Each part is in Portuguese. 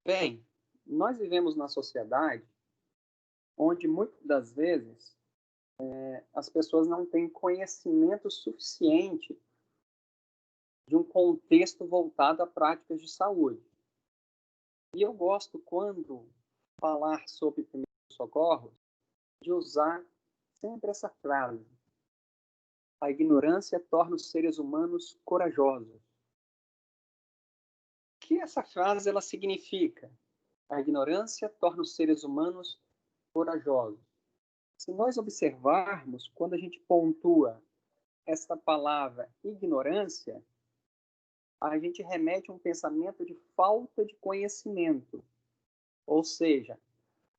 Bem, nós vivemos na sociedade onde muitas das vezes as pessoas não têm conhecimento suficiente de um contexto voltado a práticas de saúde. E eu gosto, quando falar sobre primeiros socorros, de usar sempre essa frase: a ignorância torna os seres humanos corajosos. O que essa frase ela significa? A ignorância torna os seres humanos corajosos. Se nós observarmos, quando a gente pontua essa palavra ignorância, a gente remete a um pensamento de falta de conhecimento. Ou seja,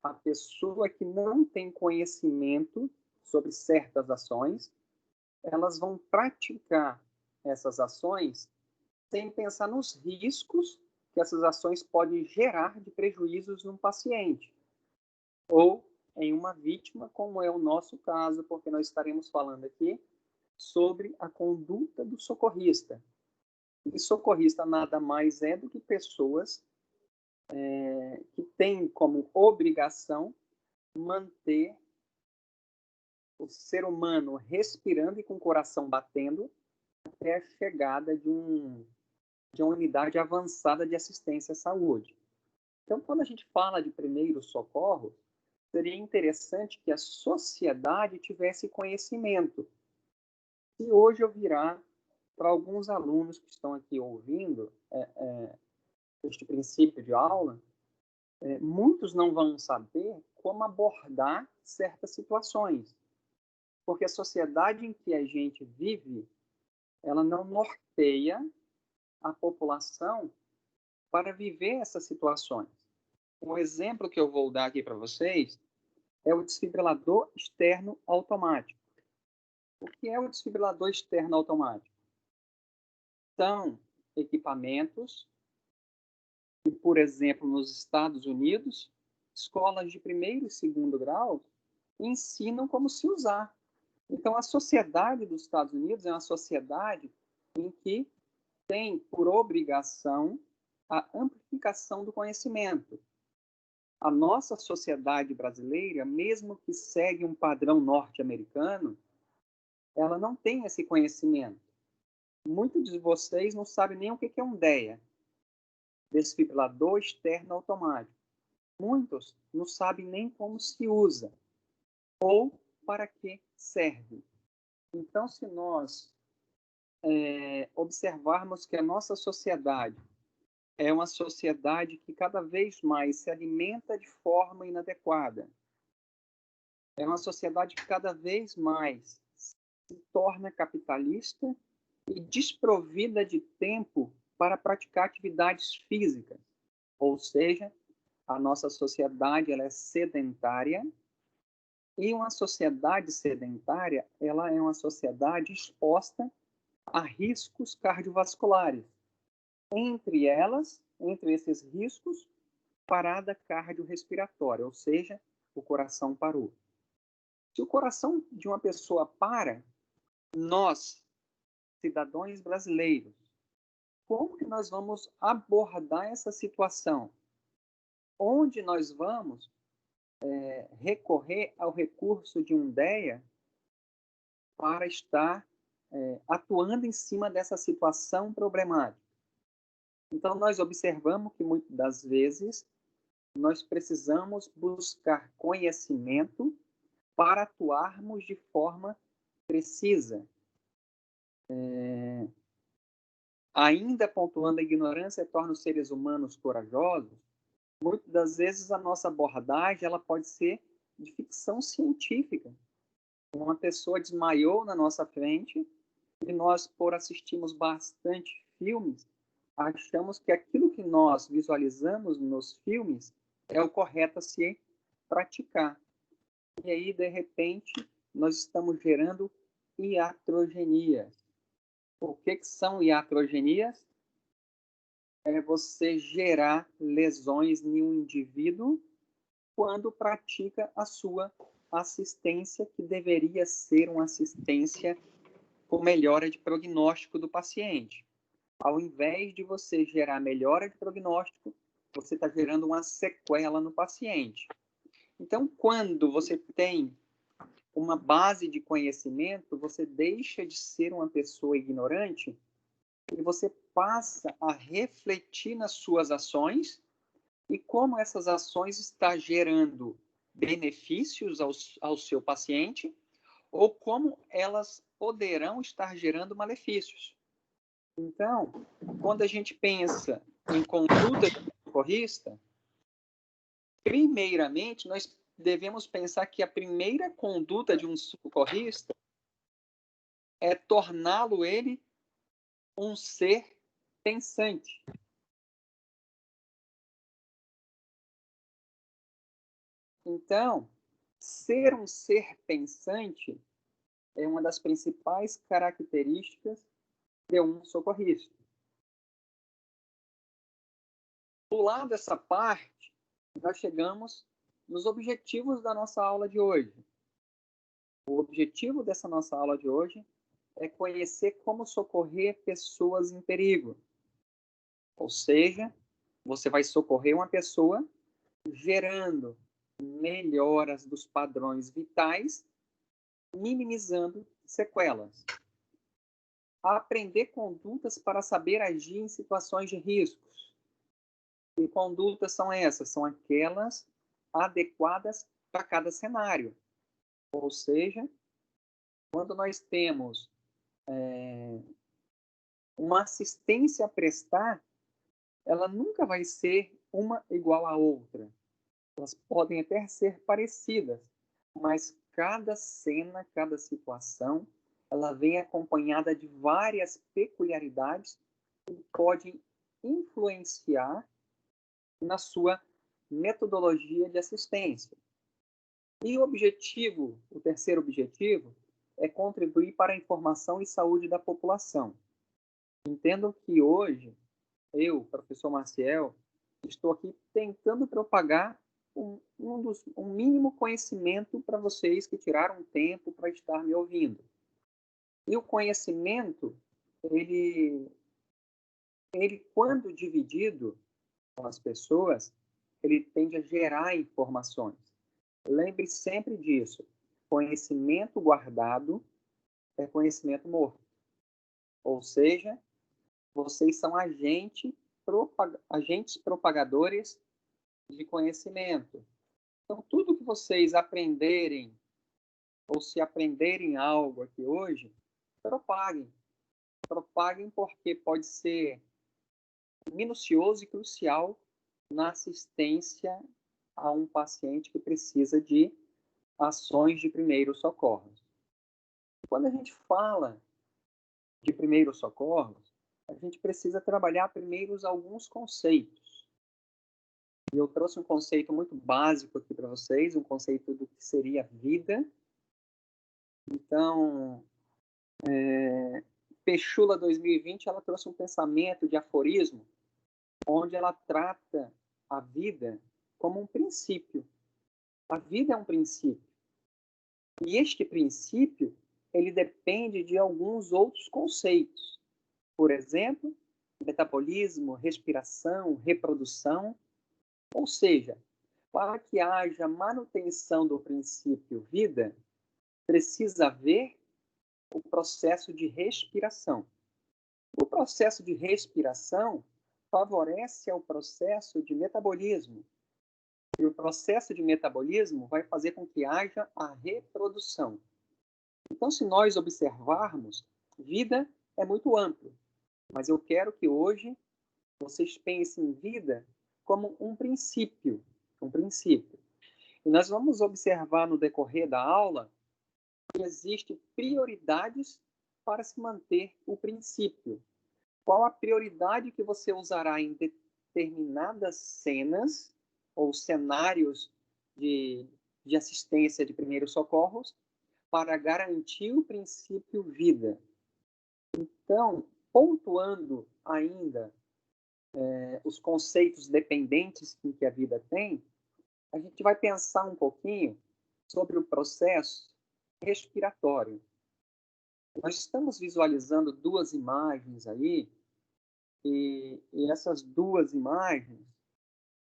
a pessoa que não tem conhecimento sobre certas ações, elas vão praticar essas ações sem pensar nos riscos que essas ações podem gerar de prejuízos num paciente ou em uma vítima, como é o nosso caso, porque nós estaremos falando aqui sobre a conduta do socorrista. E socorrista nada mais é do que pessoas que têm como obrigação manter o ser humano respirando e com o coração batendo até a chegada de uma unidade avançada de assistência à saúde. Então, quando a gente fala de primeiro socorro, seria interessante que a sociedade tivesse conhecimento. E hoje eu virar para alguns alunos que estão aqui ouvindo este princípio de aula, muitos não vão saber como abordar certas situações, porque a sociedade em que a gente vive, ela não norteia a população para viver essas situações. Um exemplo que eu vou dar aqui para vocês é o desfibrilador externo automático. O que é o desfibrilador externo automático? São equipamentos que, por exemplo, nos Estados Unidos, escolas de primeiro e segundo grau ensinam como se usar. Então, a sociedade dos Estados Unidos é uma sociedade em que tem por obrigação a amplificação do conhecimento. A nossa sociedade brasileira, mesmo que segue um padrão norte-americano, ela não tem esse conhecimento. Muitos de vocês não sabem nem o que é um DEA, desfibrilador externo automático. Muitos não sabem nem como se usa ou para que serve. Então, se nós observarmos que a nossa sociedade é uma sociedade que cada vez mais se alimenta de forma inadequada, é uma sociedade que cada vez mais se torna capitalista e desprovida de tempo para praticar atividades físicas. Ou seja, a nossa sociedade ela é sedentária, e uma sociedade sedentária ela é uma sociedade exposta a riscos cardiovasculares. Entre esses riscos, parada cardiorrespiratória, ou seja, o coração parou. Se o coração de uma pessoa para, nós, cidadãos brasileiros, como que nós vamos abordar essa situação? Onde nós vamos recorrer ao recurso de um DEA para estar atuando em cima dessa situação problemática? Então, nós observamos que, muitas das vezes, nós precisamos buscar conhecimento para atuarmos de forma precisa. Ainda pontuando a ignorância torna os seres humanos corajosos, muitas das vezes a nossa abordagem ela pode ser de ficção científica. Uma pessoa desmaiou na nossa frente e nós, por assistirmos bastante filmes, achamos que aquilo que nós visualizamos nos filmes é o correto a se praticar. E aí, de repente, nós estamos gerando iatrogenias. O que são iatrogenias? É você gerar lesões em um indivíduo quando pratica a sua assistência, que deveria ser uma assistência com melhora de prognóstico do paciente. Ao invés de você gerar melhora de prognóstico, você está gerando uma sequela no paciente. Então, quando você tem uma base de conhecimento, você deixa de ser uma pessoa ignorante e você passa a refletir nas suas ações e como essas ações estão gerando benefícios ao seu paciente ou como elas poderão estar gerando malefícios. Então, quando a gente pensa em conduta de socorrista, primeiramente, nós devemos pensar que a primeira conduta de um socorrista é torná-lo ele um ser pensante. Então, ser um ser pensante é uma das principais características de um socorrista. Pular dessa parte, nós chegamos nos objetivos da nossa aula de hoje. O objetivo dessa nossa aula de hoje é conhecer como socorrer pessoas em perigo. Ou seja, você vai socorrer uma pessoa gerando melhoras dos padrões vitais, minimizando sequelas. Aprender condutas para saber agir em situações de riscos. E condutas são essas? São aquelas adequadas para cada cenário. Ou seja, quando nós temos uma assistência a prestar, ela nunca vai ser uma igual à outra. Elas podem até ser parecidas, mas cada cena, cada situação, ela vem acompanhada de várias peculiaridades que podem influenciar na sua metodologia de assistência. E o terceiro objetivo, é contribuir para a informação e saúde da população. Entendo que hoje, eu, professor Maciel, estou aqui tentando propagar um mínimo conhecimento para vocês que tiraram tempo para estar me ouvindo. E o conhecimento, ele quando dividido com as pessoas, ele tende a gerar informações. Lembre sempre disso. Conhecimento guardado é conhecimento morto. Ou seja, vocês são agentes propagadores de conhecimento. Então, tudo que vocês aprenderem, ou se aprenderem algo aqui hoje, propaguem. Propaguem porque pode ser minucioso e crucial na assistência a um paciente que precisa de ações de primeiros socorros. Quando a gente fala de primeiros socorros, a gente precisa trabalhar primeiro alguns conceitos. E eu trouxe um conceito muito básico aqui para vocês, um conceito do que seria vida. Então, Pechula 2020, ela trouxe um pensamento de aforismo, onde ela trata a vida como um princípio. A vida é um princípio. E este princípio, ele depende de alguns outros conceitos. Por exemplo, metabolismo, respiração, reprodução. Ou seja, para que haja manutenção do princípio vida, precisa haver o processo de respiração. O processo de respiração favorece ao processo de metabolismo. E o processo de metabolismo vai fazer com que haja a reprodução. Então, se nós observarmos, vida é muito amplo, mas eu quero que hoje vocês pensem em vida como um princípio. E nós vamos observar no decorrer da aula que existem prioridades para se manter o princípio. Qual a prioridade que você usará em determinadas cenas ou cenários de assistência de primeiros socorros para garantir o princípio vida? Então, pontuando ainda os conceitos dependentes que a vida tem, a gente vai pensar um pouquinho sobre o processo respiratório. Nós estamos visualizando duas imagens aí, e essas duas imagens,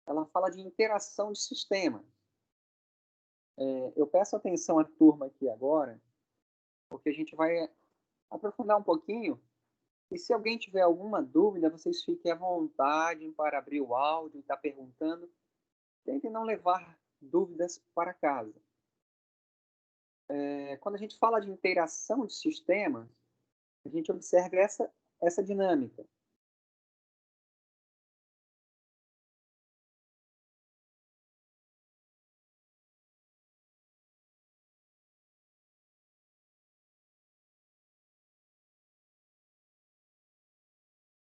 ela fala de interação de sistemas. Eu peço atenção à turma aqui agora, porque a gente vai aprofundar um pouquinho. E se alguém tiver alguma dúvida, vocês fiquem à vontade para abrir o áudio e estar perguntando. Tentem não levar dúvidas para casa. Quando a gente fala de interação de sistemas, a gente observa essa dinâmica.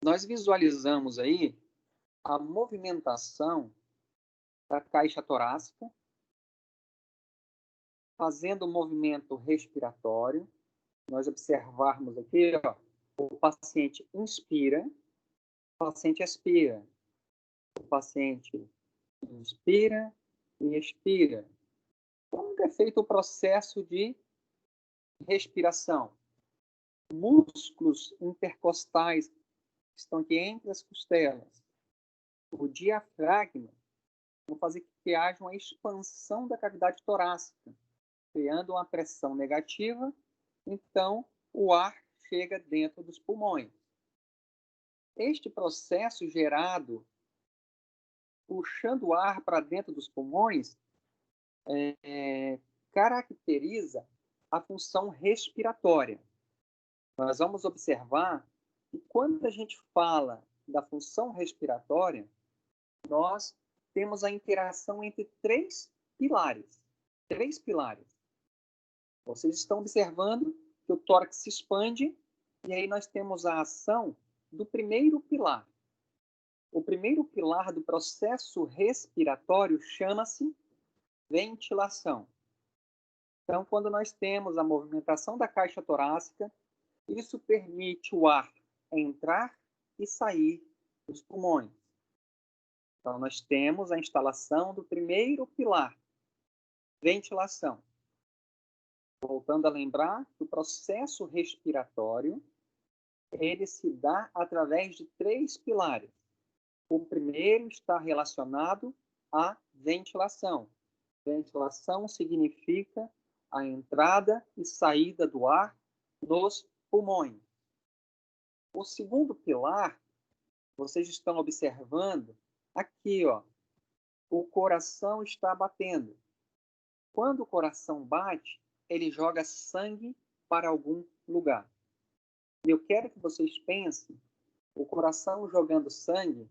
Nós visualizamos aí a movimentação da caixa torácica, fazendo o movimento respiratório. Nós observarmos aqui, ó, o paciente inspira, o paciente expira, o paciente inspira e expira. Como é feito o processo de respiração? Músculos intercostais que estão aqui entre as costelas, o diafragma, vão fazer que haja uma expansão da cavidade torácica, criando uma pressão negativa, então o ar chega dentro dos pulmões. Este processo gerado puxando o ar para dentro dos pulmões caracteriza a função respiratória. Nós vamos observar que quando a gente fala da função respiratória, nós temos a interação entre três pilares. Três pilares. Vocês estão observando que o tórax se expande e aí nós temos a ação do primeiro pilar. O primeiro pilar do processo respiratório chama-se ventilação. Então, quando nós temos a movimentação da caixa torácica, isso permite o ar entrar e sair dos pulmões. Então, nós temos a instalação do primeiro pilar, ventilação. Voltando a lembrar que o processo respiratório, ele se dá através de três pilares. O primeiro está relacionado à ventilação. Ventilação significa a entrada e saída do ar nos pulmões. O segundo pilar, vocês estão observando aqui, ó, o coração está batendo. Quando o coração bate, ele joga sangue para algum lugar. E eu quero que vocês pensem o coração jogando sangue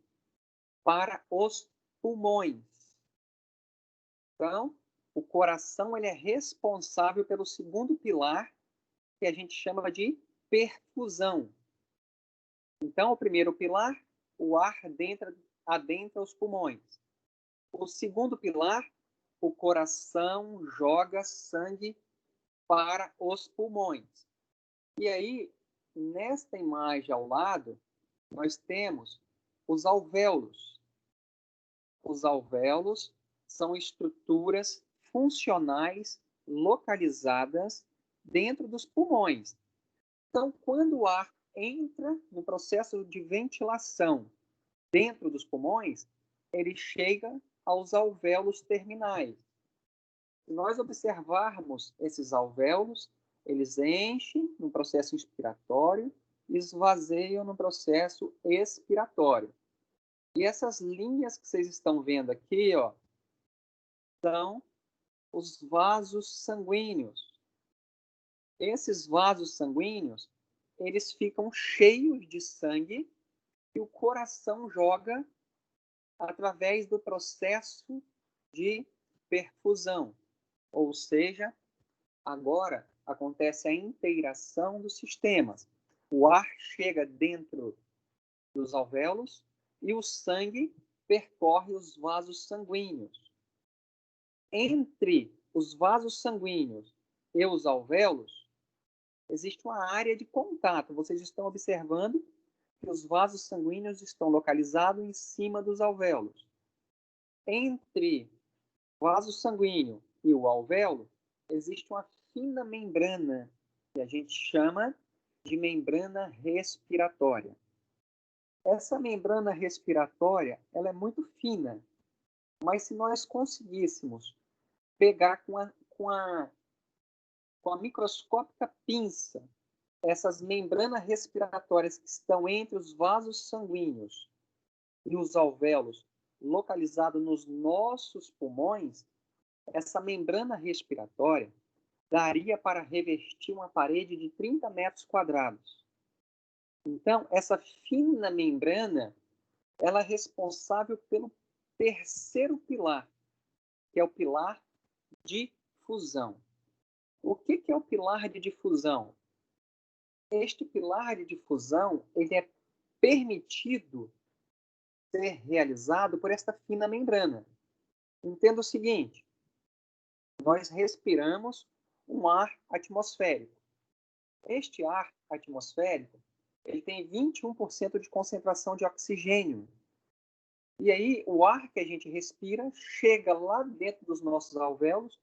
para os pulmões. Então, o coração ele é responsável pelo segundo pilar, que a gente chama de perfusão. Então, o primeiro pilar, o ar adentra os pulmões. O segundo pilar, o coração joga sangue para os pulmões. E aí, nesta imagem ao lado, nós temos os alvéolos. Os alvéolos são estruturas funcionais localizadas dentro dos pulmões. Então, quando o ar entra no processo de ventilação dentro dos pulmões, ele chega aos alvéolos terminais. Se nós observarmos esses alvéolos, eles enchem no processo inspiratório e esvazeiam no processo expiratório. E essas linhas que vocês estão vendo aqui, ó, são os vasos sanguíneos. Esses vasos sanguíneos, eles ficam cheios de sangue e o coração joga através do processo de perfusão. Ou seja, agora acontece a integração dos sistemas. O ar chega dentro dos alvéolos e o sangue percorre os vasos sanguíneos. Entre os vasos sanguíneos e os alvéolos, existe uma área de contato. Vocês estão observando que os vasos sanguíneos estão localizados em cima dos alvéolos. Entre o vaso sanguíneo e o alvéolo, existe uma fina membrana, que a gente chama de membrana respiratória. Essa membrana respiratória, ela é muito fina. Mas se nós conseguíssemos pegar com a microscópica pinça essas membranas respiratórias que estão entre os vasos sanguíneos e os alvéolos, localizados nos nossos pulmões, essa membrana respiratória daria para revestir uma parede de 30 metros quadrados. Então, essa fina membrana, ela é responsável pelo terceiro pilar, que é o pilar de difusão. O que é o pilar de difusão? Este pilar de difusão, ele é permitido ser realizado por esta fina membrana. Entenda o seguinte, nós respiramos um ar atmosférico. Este ar atmosférico, ele tem 21% de concentração de oxigênio. E aí, o ar que a gente respira chega lá dentro dos nossos alvéolos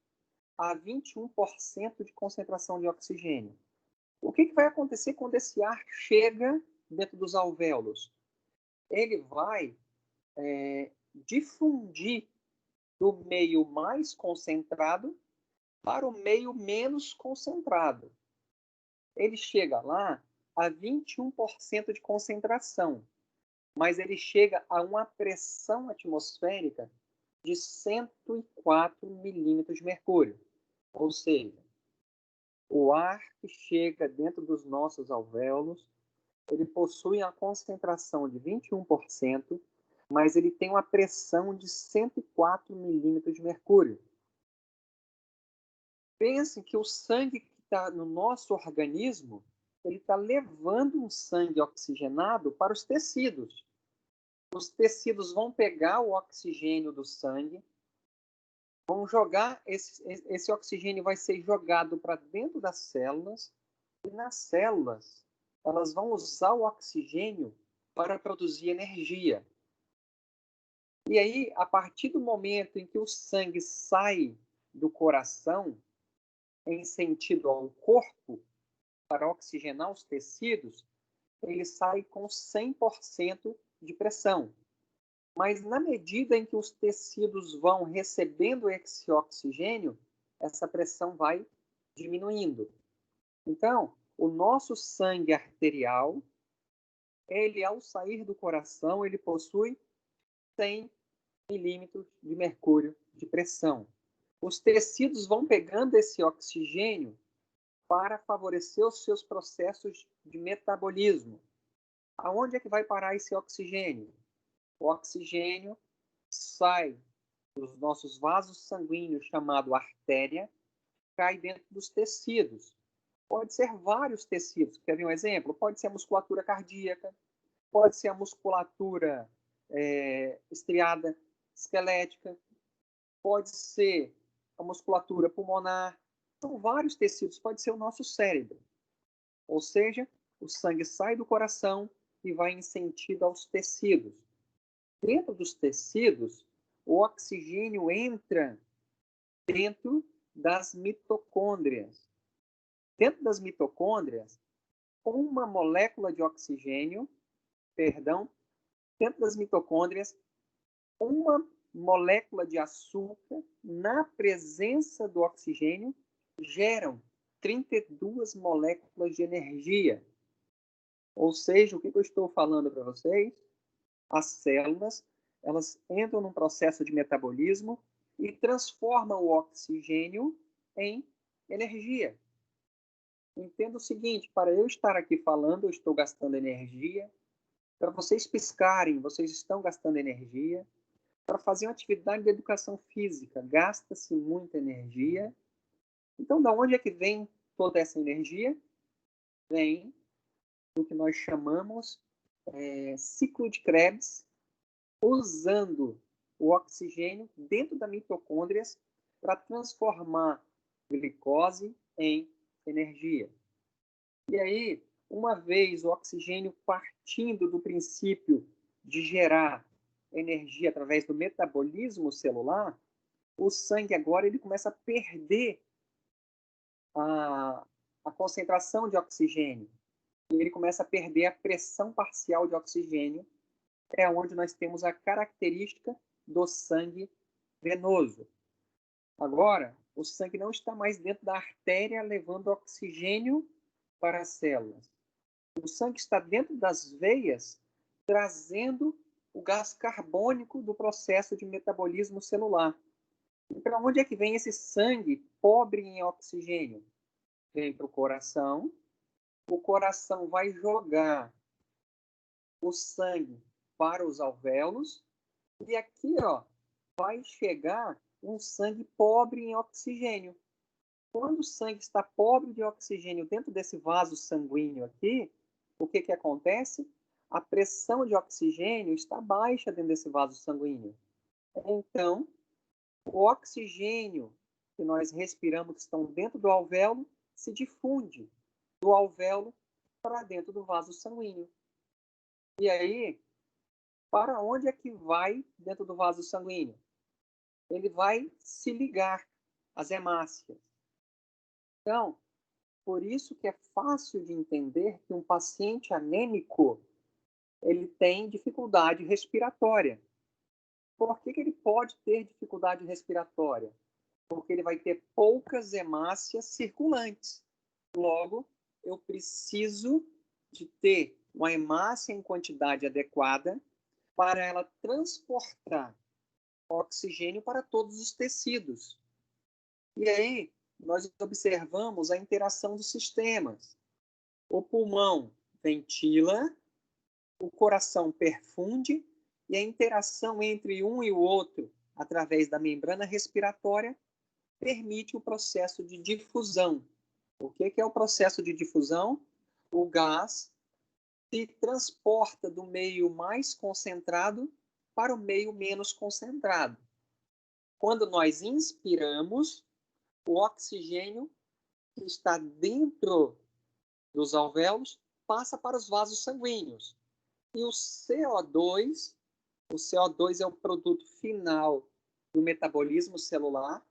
a 21% de concentração de oxigênio. O que vai acontecer quando esse ar chega dentro dos alvéolos? Ele vai difundir do meio mais concentrado para o meio menos concentrado. Ele chega lá a 21% de concentração, mas ele chega a uma pressão atmosférica de 104 milímetros de mercúrio. Ou seja, o ar que chega dentro dos nossos alvéolos, ele possui a concentração de 21%, mas ele tem uma pressão de 104 milímetros de mercúrio. Pense que o sangue que está no nosso organismo, ele está levando um sangue oxigenado para os tecidos. Os tecidos vão pegar o oxigênio do sangue, vão jogar, esse oxigênio vai ser jogado para dentro das células, e nas células, elas vão usar o oxigênio para produzir energia. E aí, a partir do momento em que o sangue sai do coração, em sentido ao corpo, para oxigenar os tecidos, ele sai com 100% de pressão. Mas na medida em que os tecidos vão recebendo esse oxigênio, essa pressão vai diminuindo. Então, o nosso sangue arterial, ele ao sair do coração, ele possui 100 milímetros de mercúrio de pressão. Os tecidos vão pegando esse oxigênio para favorecer os seus processos de metabolismo. Aonde é que vai parar esse oxigênio? O oxigênio sai dos nossos vasos sanguíneos, chamado artéria, cai dentro dos tecidos. Pode ser vários tecidos. Quer ver um exemplo? Pode ser a musculatura cardíaca, pode ser a musculatura estriada esquelética, pode ser a musculatura pulmonar. São vários tecidos, pode ser o nosso cérebro. Ou seja, o sangue sai do coração e vai em sentido aos tecidos. Dentro dos tecidos, o oxigênio entra dentro das mitocôndrias. Dentro das mitocôndrias, uma molécula de oxigênio, dentro das mitocôndrias, uma molécula de açúcar, na presença do oxigênio, geram 32 moléculas de energia. Ou seja, o que eu estou falando para vocês? As células, elas entram num processo de metabolismo e transformam o oxigênio em energia. Entenda o seguinte, para eu estar aqui falando, eu estou gastando energia. Para vocês piscarem, vocês estão gastando energia. Para fazer uma atividade de educação física, gasta-se muita energia. Então, de onde é que vem toda essa energia? Vem do que nós chamamos ciclo de Krebs, usando o oxigênio dentro das mitocôndrias para transformar glicose em energia. E aí, uma vez o oxigênio partindo do princípio de gerar energia através do metabolismo celular, o sangue agora ele começa a perder a concentração de oxigênio. E ele começa a perder a pressão parcial de oxigênio, é onde nós temos a característica do sangue venoso. Agora, o sangue não está mais dentro da artéria levando oxigênio para as células. O sangue está dentro das veias, trazendo o gás carbônico do processo de metabolismo celular. E para onde é que vem esse sangue pobre em oxigênio? Vem para o coração vai jogar o sangue para os alvéolos, e aqui, ó, vai chegar um sangue pobre em oxigênio. Quando o sangue está pobre de oxigênio dentro desse vaso sanguíneo aqui, o que acontece? A pressão de oxigênio está baixa dentro desse vaso sanguíneo. Então, o oxigênio que nós respiramos, que estão dentro do alvéolo, se difunde do alvéolo para dentro do vaso sanguíneo. E aí, para onde é que vai dentro do vaso sanguíneo? Ele vai se ligar às hemácias. Então, por isso que é fácil de entender que um paciente anêmico ele tem dificuldade respiratória. Por que ele pode ter dificuldade respiratória? Porque ele vai ter poucas hemácias circulantes. Logo, eu preciso de ter uma hemácia em quantidade adequada para ela transportar oxigênio para todos os tecidos. E aí, nós observamos a interação dos sistemas. O pulmão ventila, o coração perfunde, e a interação entre um e o outro, através da membrana respiratória, permite o processo de difusão. O que é o processo de difusão? O gás se transporta do meio mais concentrado para o meio menos concentrado. Quando nós inspiramos, o oxigênio que está dentro dos alvéolos passa para os vasos sanguíneos. E o CO2 é o produto final do metabolismo celular,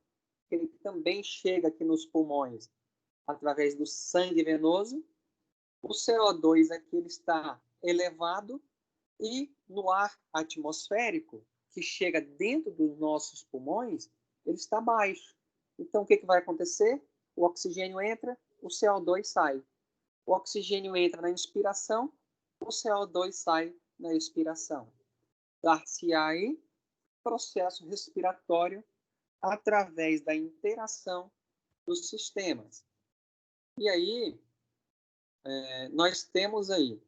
ele também chega aqui nos pulmões através do sangue venoso. O CO2 aqui ele está elevado e no ar atmosférico, que chega dentro dos nossos pulmões, ele está baixo. Então, o que vai acontecer? O oxigênio entra, o CO2 sai. O oxigênio entra na inspiração, o CO2 sai na expiração. Dar-se-á aí processo respiratório através da interação dos sistemas. E aí, nós temos aí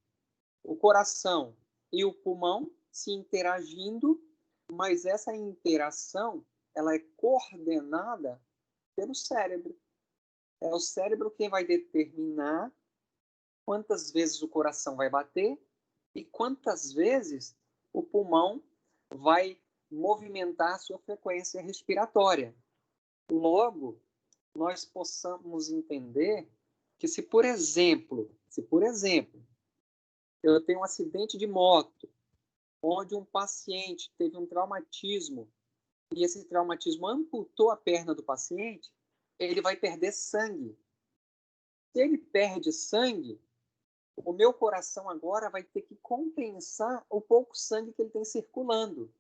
o coração e o pulmão se interagindo, mas essa interação ela é coordenada pelo cérebro. É o cérebro quem vai determinar quantas vezes o coração vai bater e quantas vezes o pulmão vai movimentar a sua frequência respiratória. Logo, nós possamos entender que se, por exemplo, eu tenho um acidente de moto, onde um paciente teve um traumatismo e esse traumatismo amputou a perna do paciente, ele vai perder sangue. Se ele perde sangue, o meu coração agora vai ter que compensar o pouco sangue que ele tem circulando.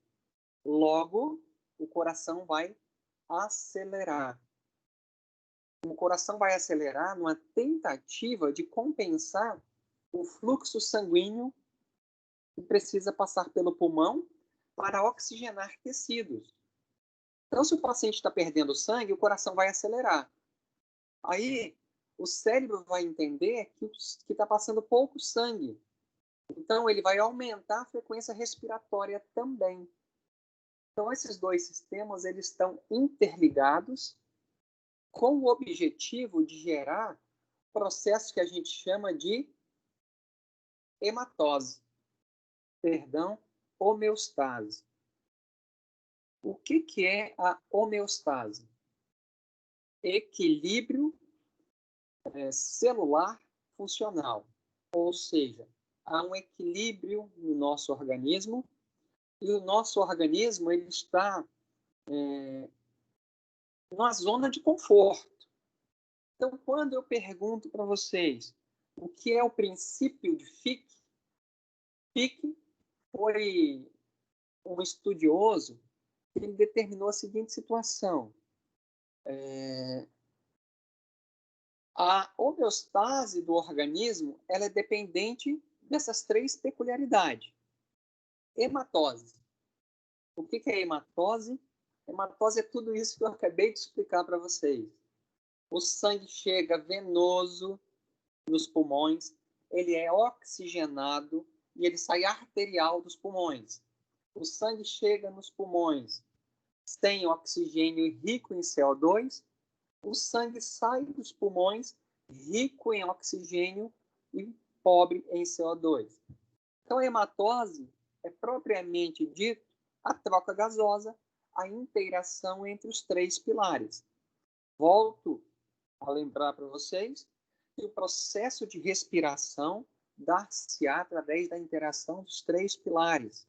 Logo, o coração vai acelerar. O coração vai acelerar numa tentativa de compensar o fluxo sanguíneo que precisa passar pelo pulmão para oxigenar tecidos. Então, se o paciente está perdendo sangue, o coração vai acelerar. Aí, o cérebro vai entender que está passando pouco sangue. Então, ele vai aumentar a frequência respiratória também. Então, esses dois sistemas eles estão interligados com o objetivo de gerar processo que a gente chama de homeostase. O que é a homeostase? Equilíbrio celular funcional, ou seja, há um equilíbrio no nosso organismo e o nosso organismo ele está numa zona de conforto. Então, quando eu pergunto para vocês o que é o princípio de Fick, Fick foi um estudioso ele determinou a seguinte situação. A homeostase do organismo ela é dependente dessas três peculiaridades. Hematose. O que é hematose? Hematose é tudo isso que eu acabei de explicar para vocês. O sangue chega venoso nos pulmões, ele é oxigenado e ele sai arterial dos pulmões. O sangue chega nos pulmões sem oxigênio e rico em CO2, o sangue sai dos pulmões rico em oxigênio e pobre em CO2. Então, a hematose é propriamente dito a troca gasosa, a interação entre os três pilares. Volto a lembrar para vocês que o processo de respiração dar-se-á através da interação dos três pilares.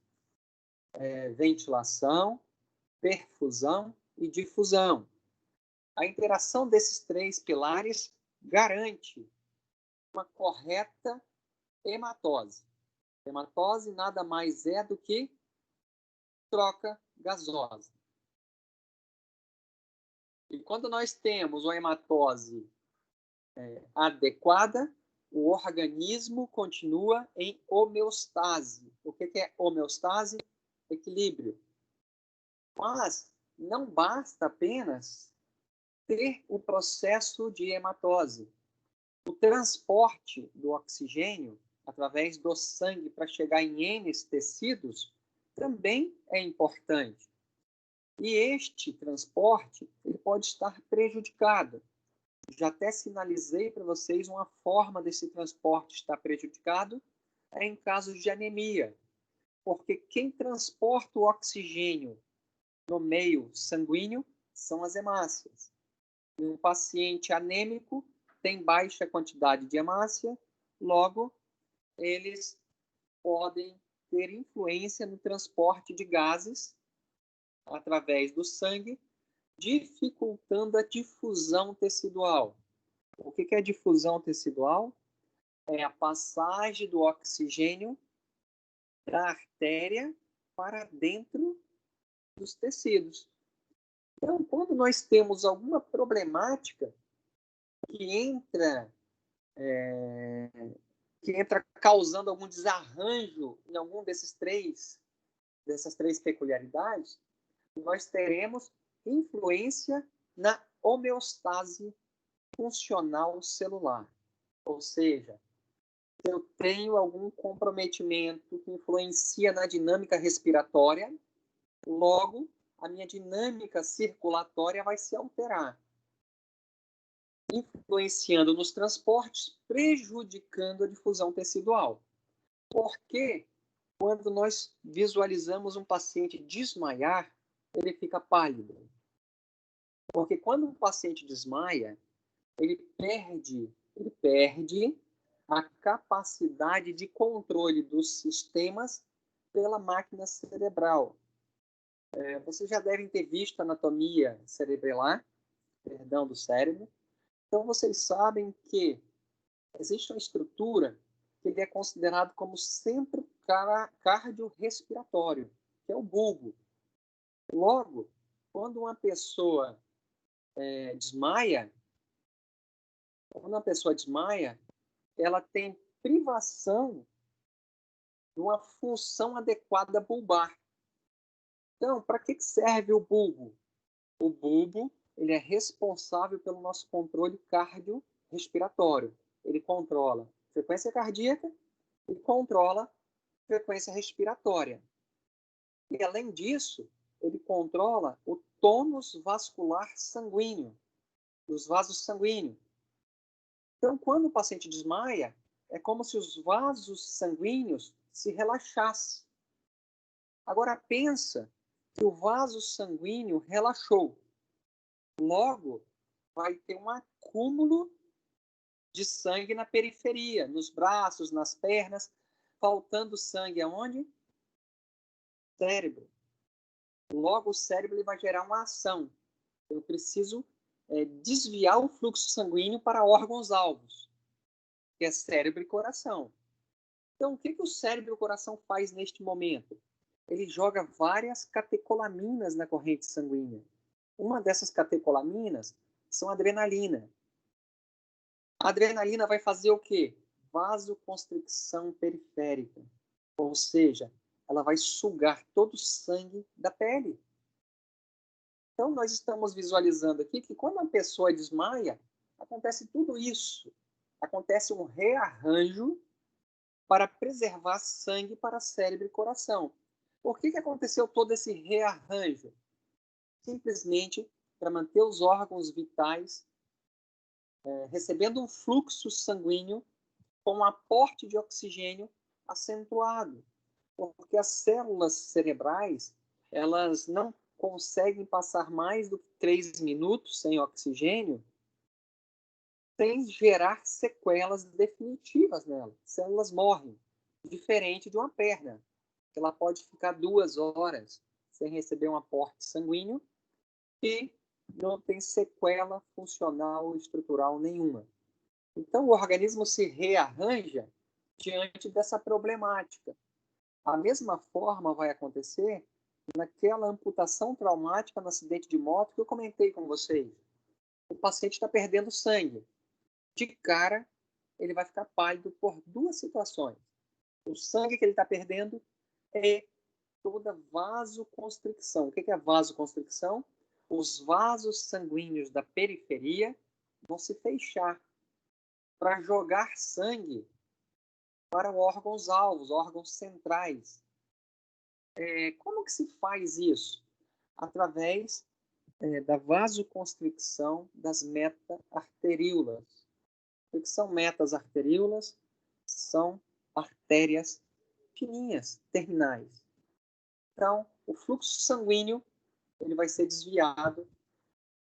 Ventilação, perfusão e difusão. A interação desses três pilares garante uma correta hematose. Hematose nada mais é do que troca gasosa. E quando nós temos uma hematose adequada, o organismo continua em homeostase. O que é homeostase? Equilíbrio. Mas não basta apenas ter o processo de hematose. O transporte do oxigênio através do sangue para chegar em N tecidos também é importante. E este transporte ele pode estar prejudicado. Já até sinalizei para vocês uma forma desse transporte estar prejudicado em casos de anemia. Porque quem transporta o oxigênio no meio sanguíneo são as hemácias. E um paciente anêmico tem baixa quantidade de hemácia, logo, eles podem ter influência no transporte de gases através do sangue, dificultando a difusão tecidual. O que é difusão tecidual? É a passagem do oxigênio da artéria para dentro dos tecidos. Então, quando nós temos alguma problemática que entra causando algum desarranjo em algum dessas três peculiaridades, nós teremos influência na homeostase funcional celular. Ou seja, se eu tenho algum comprometimento que influencia na dinâmica respiratória, logo a minha dinâmica circulatória vai se alterar, influenciando nos transportes, prejudicando a difusão tecidual. Porque quando nós visualizamos um paciente desmaiar, ele fica pálido. Porque quando um paciente desmaia, ele perde a capacidade de controle dos sistemas pela máquina cerebral. Vocês já devem ter visto a anatomia cerebral, do cérebro. Então, vocês sabem que existe uma estrutura que ele é considerado como centro cardiorrespiratório, que é o bulbo. Logo, quando uma pessoa desmaia, ela tem privação de uma função adequada bulbar. Então, para que serve o bulbo? O bulbo ele é responsável pelo nosso controle cardiorrespiratório. Ele controla a frequência cardíaca e controla a frequência respiratória. E, além disso, ele controla o tônus vascular sanguíneo, dos vasos sanguíneos. Então, quando o paciente desmaia, é como se os vasos sanguíneos se relaxassem. Agora, pensa que o vaso sanguíneo relaxou. Logo, vai ter um acúmulo de sangue na periferia, nos braços, nas pernas, faltando sangue aonde? Cérebro. Logo, o cérebro ele vai gerar uma ação. Eu preciso desviar o fluxo sanguíneo para órgãos-alvos, que é cérebro e coração. Então, o que o cérebro e o coração faz neste momento? ele joga várias catecolaminas na corrente sanguínea. Uma dessas catecolaminas são a adrenalina. A adrenalina vai fazer o quê? Vasoconstricção periférica. Ou seja, ela vai sugar todo o sangue da pele. Então, nós estamos visualizando aqui que quando a pessoa desmaia, acontece tudo isso. Acontece um rearranjo para preservar sangue para cérebro e coração. Por que aconteceu todo esse rearranjo? Simplesmente para manter os órgãos vitais recebendo um fluxo sanguíneo com um aporte de oxigênio acentuado. Porque as células cerebrais, elas não conseguem passar mais do que 3 minutos sem oxigênio sem gerar sequelas definitivas nela. Células morrem, diferente de uma perna, que ela pode ficar 2 horas sem receber um aporte sanguíneo e não tem sequela funcional ou estrutural nenhuma. Então, o organismo se rearranja diante dessa problemática. A mesma forma vai acontecer naquela amputação traumática no acidente de moto que eu comentei com vocês. O paciente está perdendo sangue. De cara, ele vai ficar pálido por 2 situações. O sangue que ele está perdendo é toda vasoconstricção. O que é vasoconstricção? Os vasos sanguíneos da periferia vão se fechar para jogar sangue para órgãos-alvos, órgãos centrais. Como que se faz isso? Através da vasoconstricção das meta-arteríolas. O que são metas-arteríolas? São artérias fininhas, terminais. Então, o fluxo sanguíneo ele vai ser desviado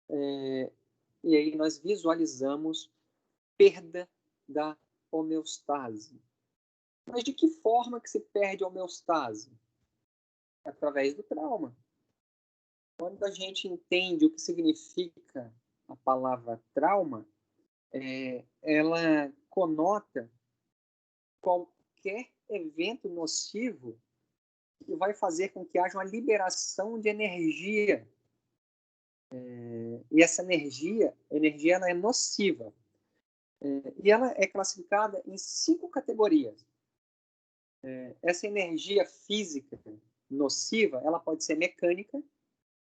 e aí nós visualizamos perda da homeostase. Mas de que forma que se perde a homeostase? Através do trauma. Quando a gente entende o que significa a palavra trauma, ela conota qualquer evento nocivo que vai fazer com que haja uma liberação de energia. E essa energia ela é nociva. E ela é classificada em 5 categorias. Essa energia física nociva, ela pode ser mecânica.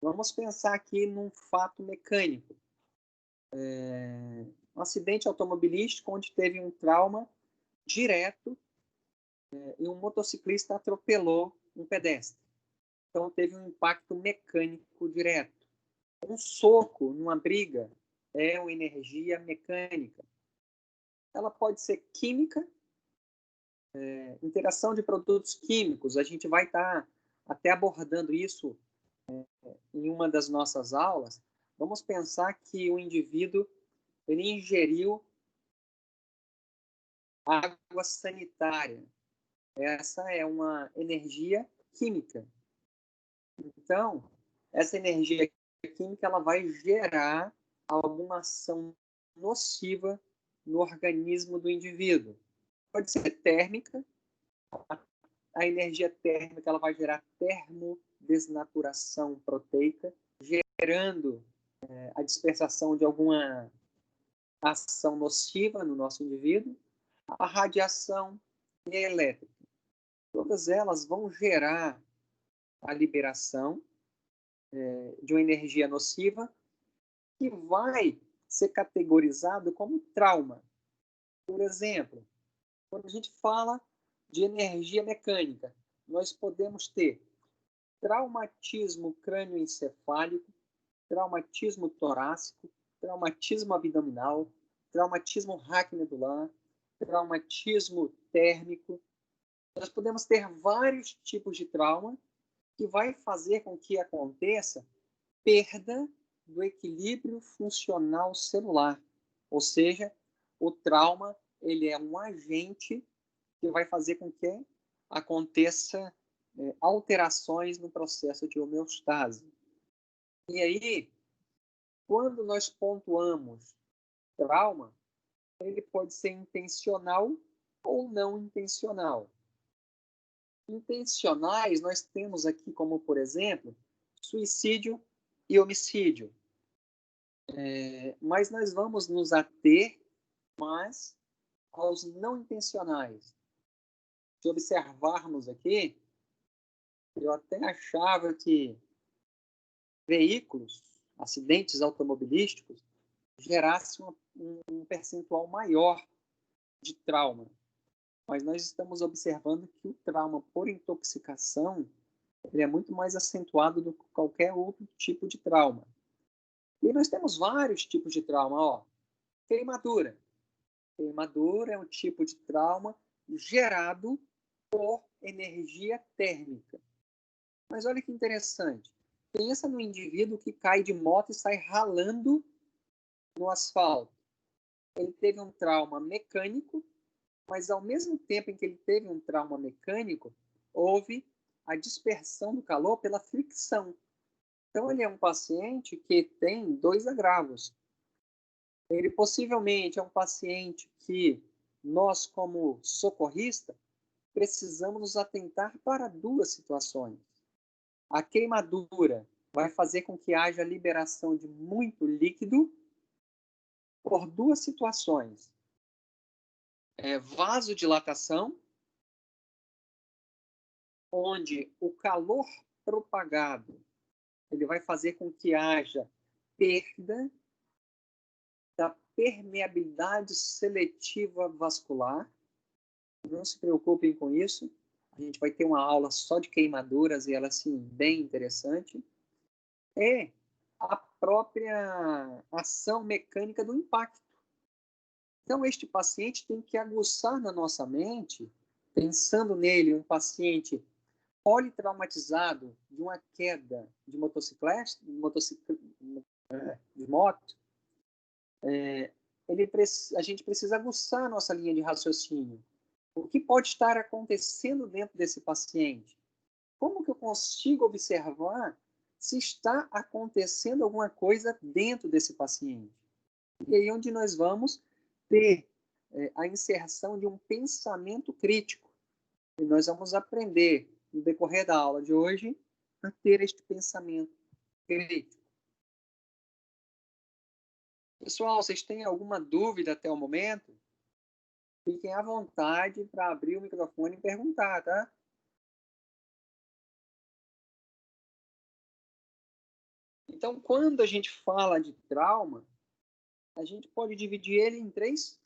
Vamos pensar aqui num fato mecânico. Um acidente automobilístico onde teve um trauma direto e um motociclista atropelou um pedestre. Então, teve um impacto mecânico direto. Um soco numa briga é uma energia mecânica. Ela pode ser química, interação de produtos químicos. A gente vai estar até abordando isso em uma das nossas aulas. Vamos pensar que o indivíduo ele ingeriu água sanitária. Essa é uma energia química. Então, essa energia química ela vai gerar alguma ação nociva no organismo do indivíduo. Pode ser térmica. A energia térmica ela vai gerar termodesnaturação proteica, gerando a dispersação de alguma ação nociva no nosso indivíduo. A radiação e a elétrica. Todas elas vão gerar a liberação de uma energia nociva que vai ser categorizado como trauma. Por exemplo, quando a gente fala de energia mecânica, nós podemos ter traumatismo crânioencefálico, traumatismo torácico, traumatismo abdominal, traumatismo raquimedular, traumatismo térmico. Nós podemos ter vários tipos de trauma que vai fazer com que aconteça perda do equilíbrio funcional celular. Ou seja, o trauma ele é um agente que vai fazer com que aconteça alterações no processo de homeostase. E aí, quando nós pontuamos trauma, ele pode ser intencional ou não intencional. Intencionais, nós temos aqui como, por exemplo, suicídio e homicídio. Mas nós vamos nos ater mais aos não intencionais. Se observarmos aqui, eu até achava que veículos, acidentes automobilísticos, gerassem um percentual maior de trauma. Mas nós estamos observando que o trauma por intoxicação ele é muito mais acentuado do que qualquer outro tipo de trauma. E nós temos vários tipos de trauma. Ó. Queimadura. Queimadura é um tipo de trauma gerado por energia térmica. Mas olha que interessante. Pensa no indivíduo que cai de moto e sai ralando no asfalto. Ele teve um trauma mecânico, mas ao mesmo tempo em que ele teve um trauma mecânico, houve a dispersão do calor pela fricção. Então, ele é um paciente que tem dois agravos. Ele possivelmente é um paciente que nós, como socorrista, precisamos nos atentar para duas situações. A queimadura vai fazer com que haja liberação de muito líquido por duas situações. Vasodilatação, onde o calor propagado ele vai fazer com que haja perda da permeabilidade seletiva vascular. Não se preocupem com isso. A gente vai ter uma aula só de queimaduras e ela, assim, bem interessante. É a própria ação mecânica do impacto. Então, este paciente tem que aguçar na nossa mente, pensando nele, um paciente politraumatizado de uma queda de motocicleta, de moto, a gente precisa aguçar a nossa linha de raciocínio. O que pode estar acontecendo dentro desse paciente? Como que eu consigo observar se está acontecendo alguma coisa dentro desse paciente? E aí onde nós vamos ter a inserção de um pensamento crítico. E nós vamos aprender, no decorrer da aula de hoje, a ter este pensamento crítico. Pessoal, vocês têm alguma dúvida até o momento? Fiquem à vontade para abrir o microfone e perguntar, tá? Então, quando a gente fala de trauma, a gente pode dividir ele em três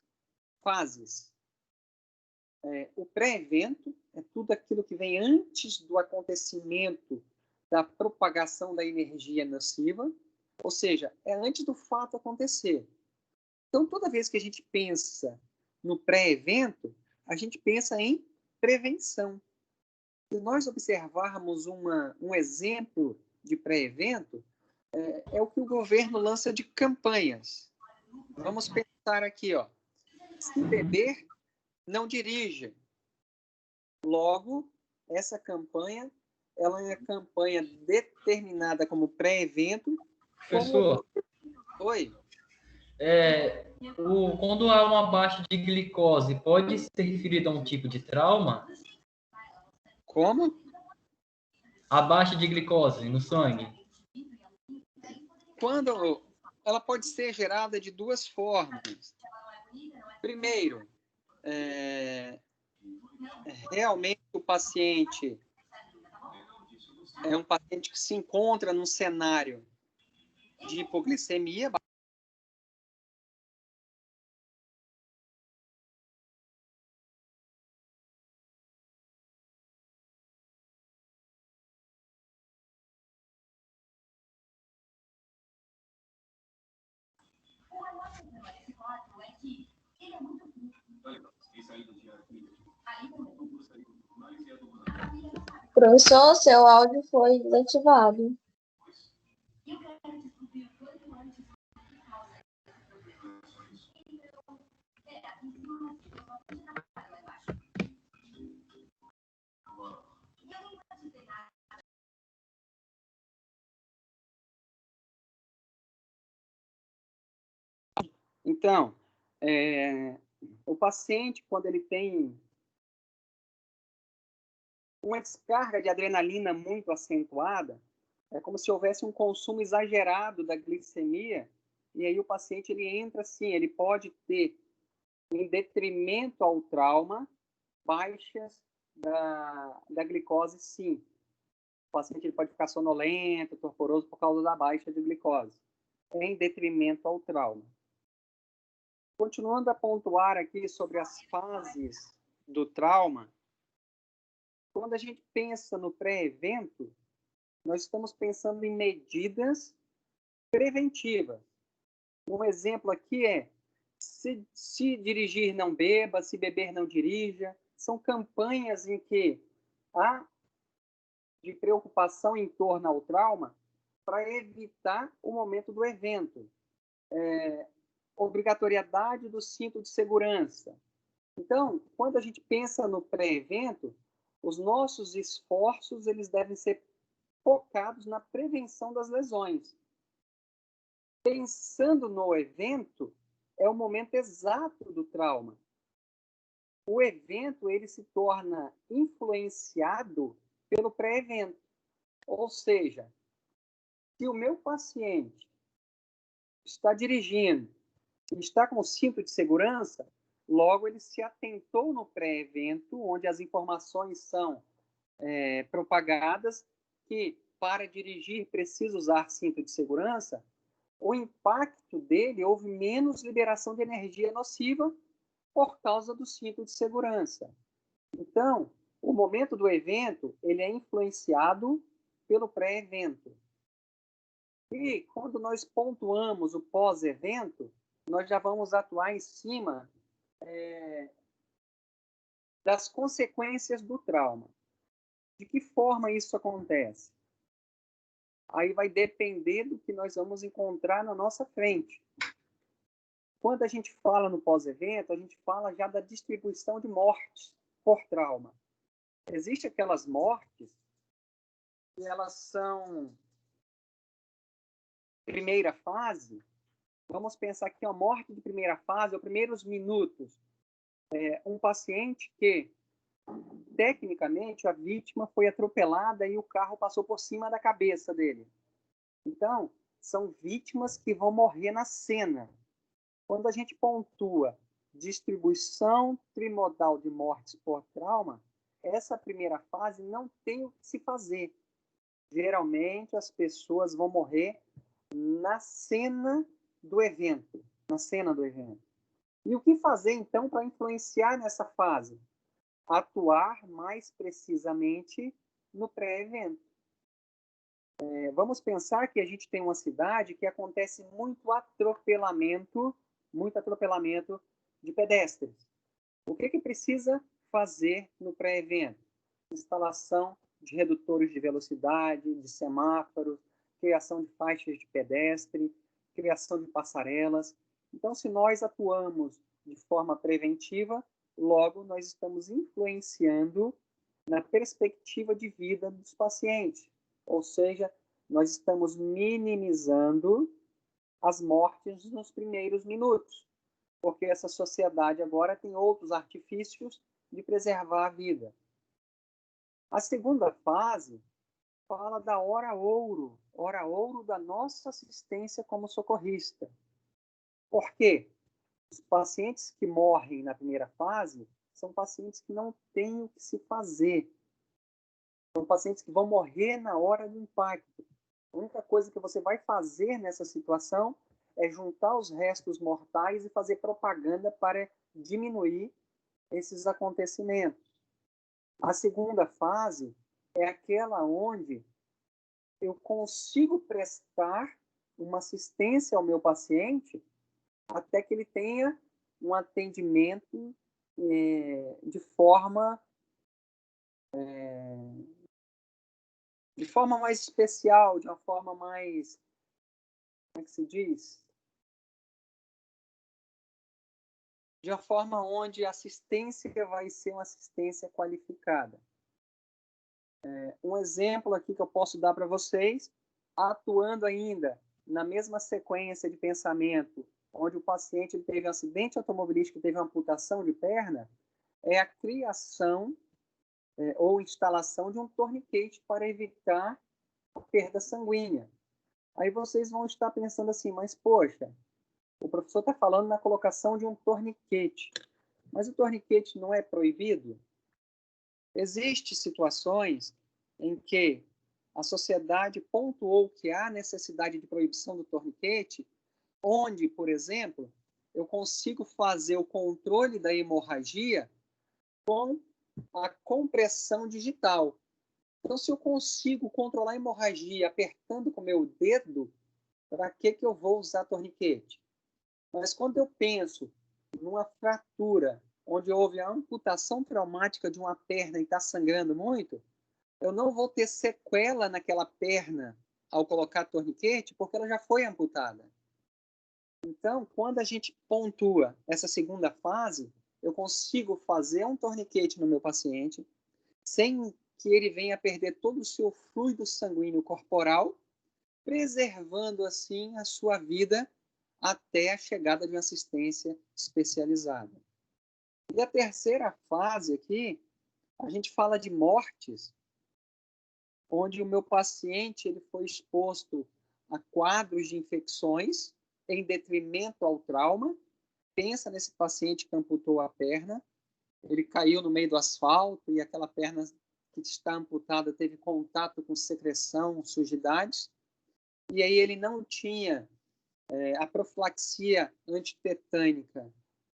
fases. O pré-evento é tudo aquilo que vem antes do acontecimento da propagação da energia nociva, ou seja, é antes do fato acontecer. Então, toda vez que a gente pensa no pré-evento, a gente pensa em prevenção. Se nós observarmos um exemplo de pré-evento, é o que o governo lança de campanhas. Vamos pensar aqui, ó. Se beber, não dirija. Logo, essa campanha, ela é uma campanha determinada como pré-evento. Professor, Oi? Quando há uma baixa de glicose, pode ser referido a um tipo de trauma? Como? A baixa de glicose no sangue? Quando ela pode ser gerada de duas formas. Primeiro, realmente o paciente é um paciente que se encontra num cenário de hipoglicemia. Professor, seu áudio foi desativado. Então, o paciente, quando ele tem uma descarga de adrenalina muito acentuada, é como se houvesse um consumo exagerado da glicemia, e aí o paciente ele entra assim, ele pode ter, em detrimento ao trauma, baixas da glicose, sim. O paciente ele pode ficar sonolento, torporoso por causa da baixa de glicose, em detrimento ao trauma. Continuando a pontuar aqui sobre as fases do trauma, quando a gente pensa no pré-evento, nós estamos pensando em medidas preventivas. Um exemplo aqui é: se dirigir, não beba; se beber, não dirija. São campanhas em que há de preocupação em torno ao trauma para evitar o momento do evento. Obrigatoriedade do cinto de segurança. Então, quando a gente pensa no pré-evento, os nossos esforços eles devem ser focados na prevenção das lesões. Pensando no evento, é o momento exato do trauma. O evento ele se torna influenciado pelo pré-evento. Ou seja, se o meu paciente está dirigindo e está com o cinto de segurança, logo ele se atentou no pré-evento, onde as informações são propagadas que para dirigir precisa usar cinto de segurança. O impacto dele, houve menos liberação de energia nociva por causa do cinto de segurança. Então, o momento do evento ele é influenciado pelo pré-evento. E quando nós pontuamos o pós-evento, nós já vamos atuar em cima das consequências do trauma. De que forma isso acontece? Aí vai depender do que nós vamos encontrar na nossa frente. Quando a gente fala no pós-evento, a gente fala já da distribuição de mortes por trauma. Existem aquelas mortes que elas são primeira fase. Vamos pensar que a morte de primeira fase, os primeiros minutos, um paciente que, tecnicamente, a vítima foi atropelada e o carro passou por cima da cabeça dele. Então, são vítimas que vão morrer na cena. Quando a gente pontua distribuição trimodal de mortes por trauma, essa primeira fase não tem o que se fazer. Geralmente, as pessoas vão morrer na cena do evento. E o que fazer, então, para influenciar nessa fase? Atuar mais precisamente no pré-evento. Vamos pensar que a gente tem uma cidade que acontece muito atropelamento de pedestres. O que precisa fazer no pré-evento? Instalação de redutores de velocidade, de semáforos, criação de faixas de pedestre, criação de passarelas. Então, se nós atuamos de forma preventiva, logo nós estamos influenciando na perspectiva de vida dos pacientes. Ou seja, nós estamos minimizando as mortes nos primeiros minutos, porque essa sociedade agora tem outros artifícios de preservar a vida. A segunda fase fala da hora ouro da nossa assistência como socorrista. Por quê? Os pacientes que morrem na primeira fase são pacientes que não têm o que se fazer. São pacientes que vão morrer na hora do impacto. A única coisa que você vai fazer nessa situação é juntar os restos mortais e fazer propaganda para diminuir esses acontecimentos. A segunda fase é aquela onde eu consigo prestar uma assistência ao meu paciente até que ele tenha um atendimento de forma mais especial, de uma forma mais, como é que se diz? De uma forma onde a assistência vai ser uma assistência qualificada. Um exemplo aqui que eu posso dar para vocês, atuando ainda na mesma sequência de pensamento, onde o paciente teve um acidente automobilístico e teve uma amputação de perna, é a criação ou instalação de um torniquete para evitar a perda sanguínea. Aí vocês vão estar pensando assim, mas poxa, o professor está falando na colocação de um torniquete, mas o torniquete não é proibido? Existem situações em que a sociedade pontuou que há necessidade de proibição do torniquete, onde, por exemplo, eu consigo fazer o controle da hemorragia com a compressão digital. Então, se eu consigo controlar a hemorragia apertando com o meu dedo, para que eu vou usar torniquete? Mas quando eu penso numa fratura, onde houve a amputação traumática de uma perna e está sangrando muito, eu não vou ter sequela naquela perna ao colocar torniquete, porque ela já foi amputada. Então, quando a gente pontua essa segunda fase, eu consigo fazer um torniquete no meu paciente, sem que ele venha a perder todo o seu fluido sanguíneo corporal, preservando assim a sua vida até a chegada de uma assistência especializada. E a terceira fase aqui, a gente fala de mortes, onde o meu paciente ele foi exposto a quadros de infecções em detrimento ao trauma. Pensa nesse paciente que amputou a perna, ele caiu no meio do asfalto e aquela perna que está amputada teve contato com secreção, sujidades, e aí ele não tinha a profilaxia antitetânica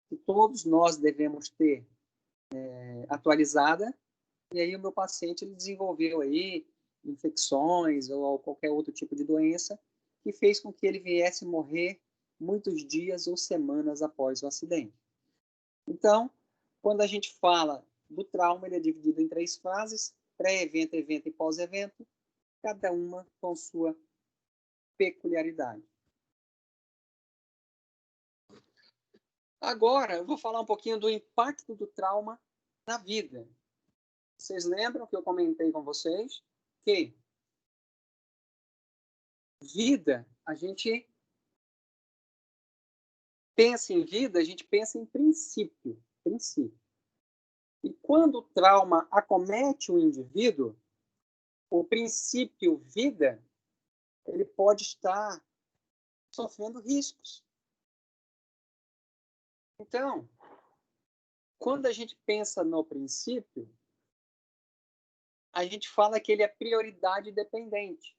que todos nós devemos ter atualizada, e aí o meu paciente ele desenvolveu aí infecções ou qualquer outro tipo de doença que fez com que ele viesse morrer muitos dias ou semanas após o acidente. Então, quando a gente fala do trauma, ele é dividido em 3 fases: pré-evento, evento e pós-evento, cada uma com sua peculiaridade. Agora, eu vou falar um pouquinho do impacto do trauma na vida. Vocês lembram que eu comentei com vocês que vida, a gente pensa em vida, a gente pensa em princípio. E quando o trauma acomete o indivíduo, o princípio vida, ele pode estar sofrendo riscos. Então, quando a gente pensa no princípio, a gente fala que ele é prioridade dependente.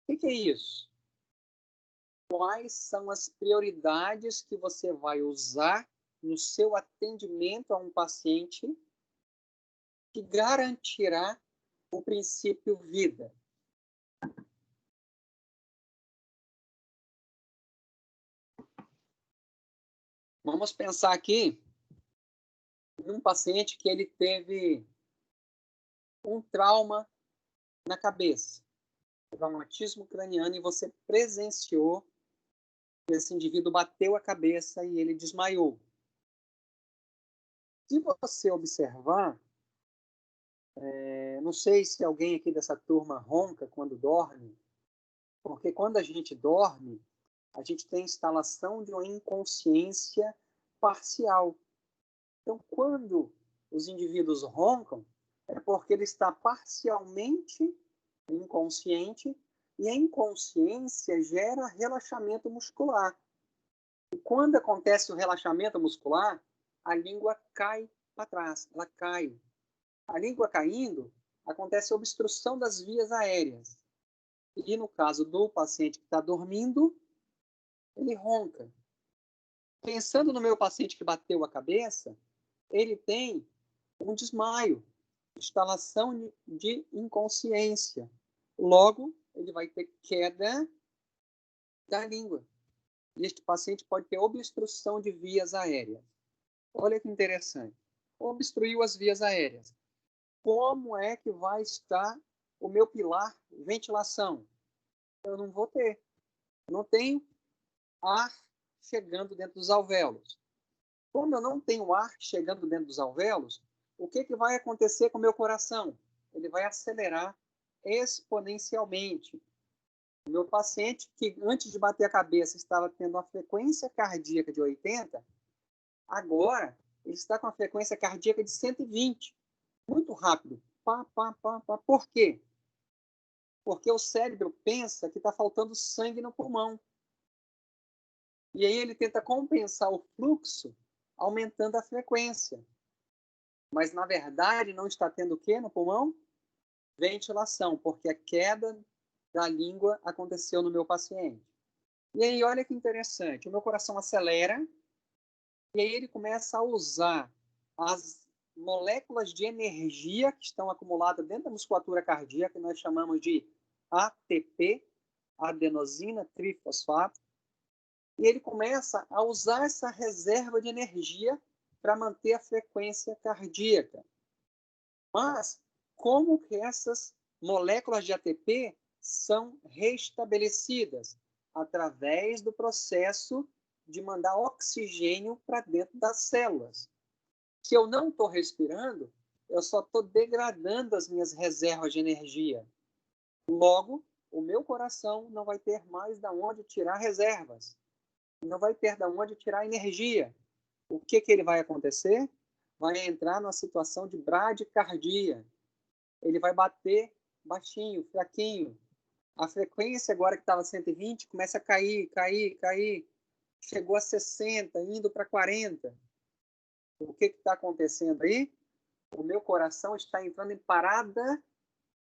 O que é isso? Quais são as prioridades que você vai usar no seu atendimento a um paciente que garantirá o princípio vida? Vamos pensar aqui num paciente que ele teve um trauma na cabeça, traumatismo craniano, e você presenciou que esse indivíduo bateu a cabeça e ele desmaiou. Se você observar, não sei se alguém aqui dessa turma ronca quando dorme, porque quando a gente dorme, a gente tem instalação de uma inconsciência parcial. Então, quando os indivíduos roncam, é porque ele está parcialmente inconsciente, e a inconsciência gera relaxamento muscular. E quando acontece o relaxamento muscular, a língua cai para trás, ela cai. A língua caindo, acontece a obstrução das vias aéreas. E no caso do paciente que está dormindo, ele ronca. Pensando no meu paciente que bateu a cabeça, ele tem um desmaio, instalação de inconsciência. Logo, ele vai ter queda da língua. E este paciente pode ter obstrução de vias aéreas. Olha que interessante. Obstruiu as vias aéreas. Como é que vai estar o meu pilar ventilação? Eu não vou ter. Não tenho ar chegando dentro dos alvéolos. Como eu não tenho ar chegando dentro dos alvéolos, o que vai acontecer com o meu coração? Ele vai acelerar exponencialmente. O meu paciente, que antes de bater a cabeça estava tendo uma frequência cardíaca de 80, agora ele está com uma frequência cardíaca de 120. rápido. Pá, pá, pá, pá. Por quê? Porque o cérebro pensa que está faltando sangue no pulmão. E aí ele tenta compensar o fluxo aumentando a frequência. Mas, na verdade, não está tendo o quê no pulmão? Ventilação, porque a queda da língua aconteceu no meu paciente. E aí, olha que interessante, o meu coração acelera e aí ele começa a usar as moléculas de energia que estão acumuladas dentro da musculatura cardíaca, que nós chamamos de ATP, adenosina trifosfato, e ele começa a usar essa reserva de energia para manter a frequência cardíaca. Mas como que essas moléculas de ATP são restabelecidas? Através do processo de mandar oxigênio para dentro das células. Se eu não estou respirando, eu só estou degradando as minhas reservas de energia. Logo, o meu coração não vai ter mais de onde tirar reservas. Não vai ter de onde tirar energia. O que ele vai acontecer? Vai entrar numa situação de bradicardia. Ele vai bater baixinho, fraquinho. A frequência agora que estava 120 começa a cair. Chegou a 60, indo para 40. O que está acontecendo aí? O meu coração está entrando em parada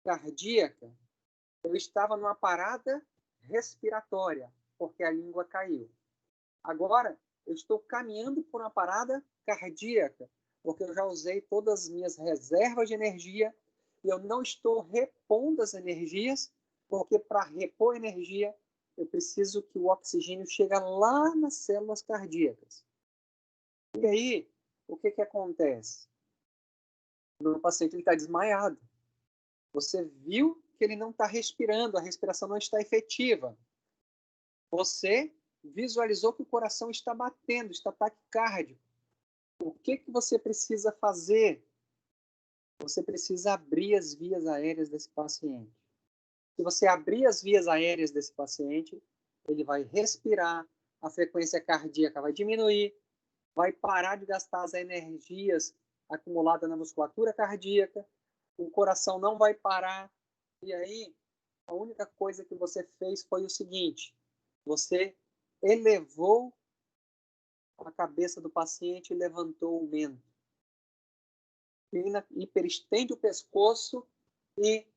cardíaca. Eu estava numa parada respiratória, porque a língua caiu. Agora, eu estou caminhando por uma parada cardíaca, porque eu já usei todas as minhas reservas de energia e eu não estou repondo as energias, porque para repor energia, eu preciso que o oxigênio chegue lá nas células cardíacas. E aí, o que acontece? O meu paciente está desmaiado. Você viu que ele não está respirando, a respiração não está efetiva. Você visualizou que o coração está batendo, está taquicárdico. O que você precisa fazer? Você precisa abrir as vias aéreas desse paciente. Se você abrir as vias aéreas desse paciente, ele vai respirar, a frequência cardíaca vai diminuir, vai parar de gastar as energias acumuladas na musculatura cardíaca, o coração não vai parar. E aí, a única coisa que você fez foi o seguinte: você elevou a cabeça do paciente e levantou o mento. Hiperestende o pescoço e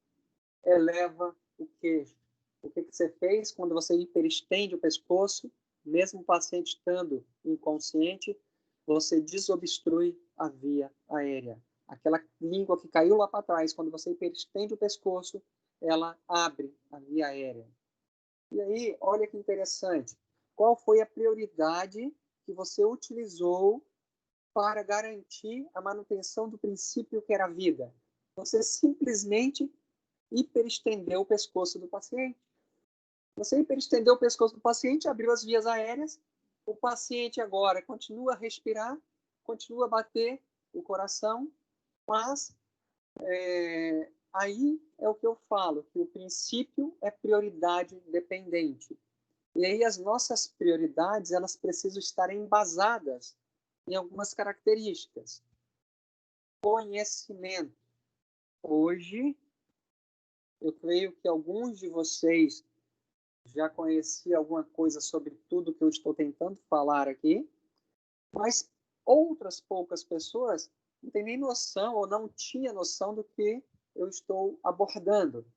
eleva o queixo. O que você fez quando você hiperestende o pescoço, mesmo o paciente estando inconsciente, você desobstrui a via aérea. Aquela língua que caiu lá para trás, quando você hiperestende o pescoço, ela abre a via aérea. E aí, olha que interessante. Qual foi a prioridade que você utilizou para garantir a manutenção do princípio que era a vida? Você simplesmente hiperestendeu o pescoço do paciente. Você hiperestendeu o pescoço do paciente, abriu as vias aéreas, o paciente agora continua a respirar, continua a bater o coração, mas aí é o que eu falo, que o princípio é prioridade dependente. E aí as nossas prioridades, elas precisam estar embasadas em algumas características. Conhecimento. Hoje, eu creio que alguns de vocês já conheciam alguma coisa sobre tudo que eu estou tentando falar aqui, mas outras poucas pessoas não têm nem noção ou não tinham noção do que eu estou abordando.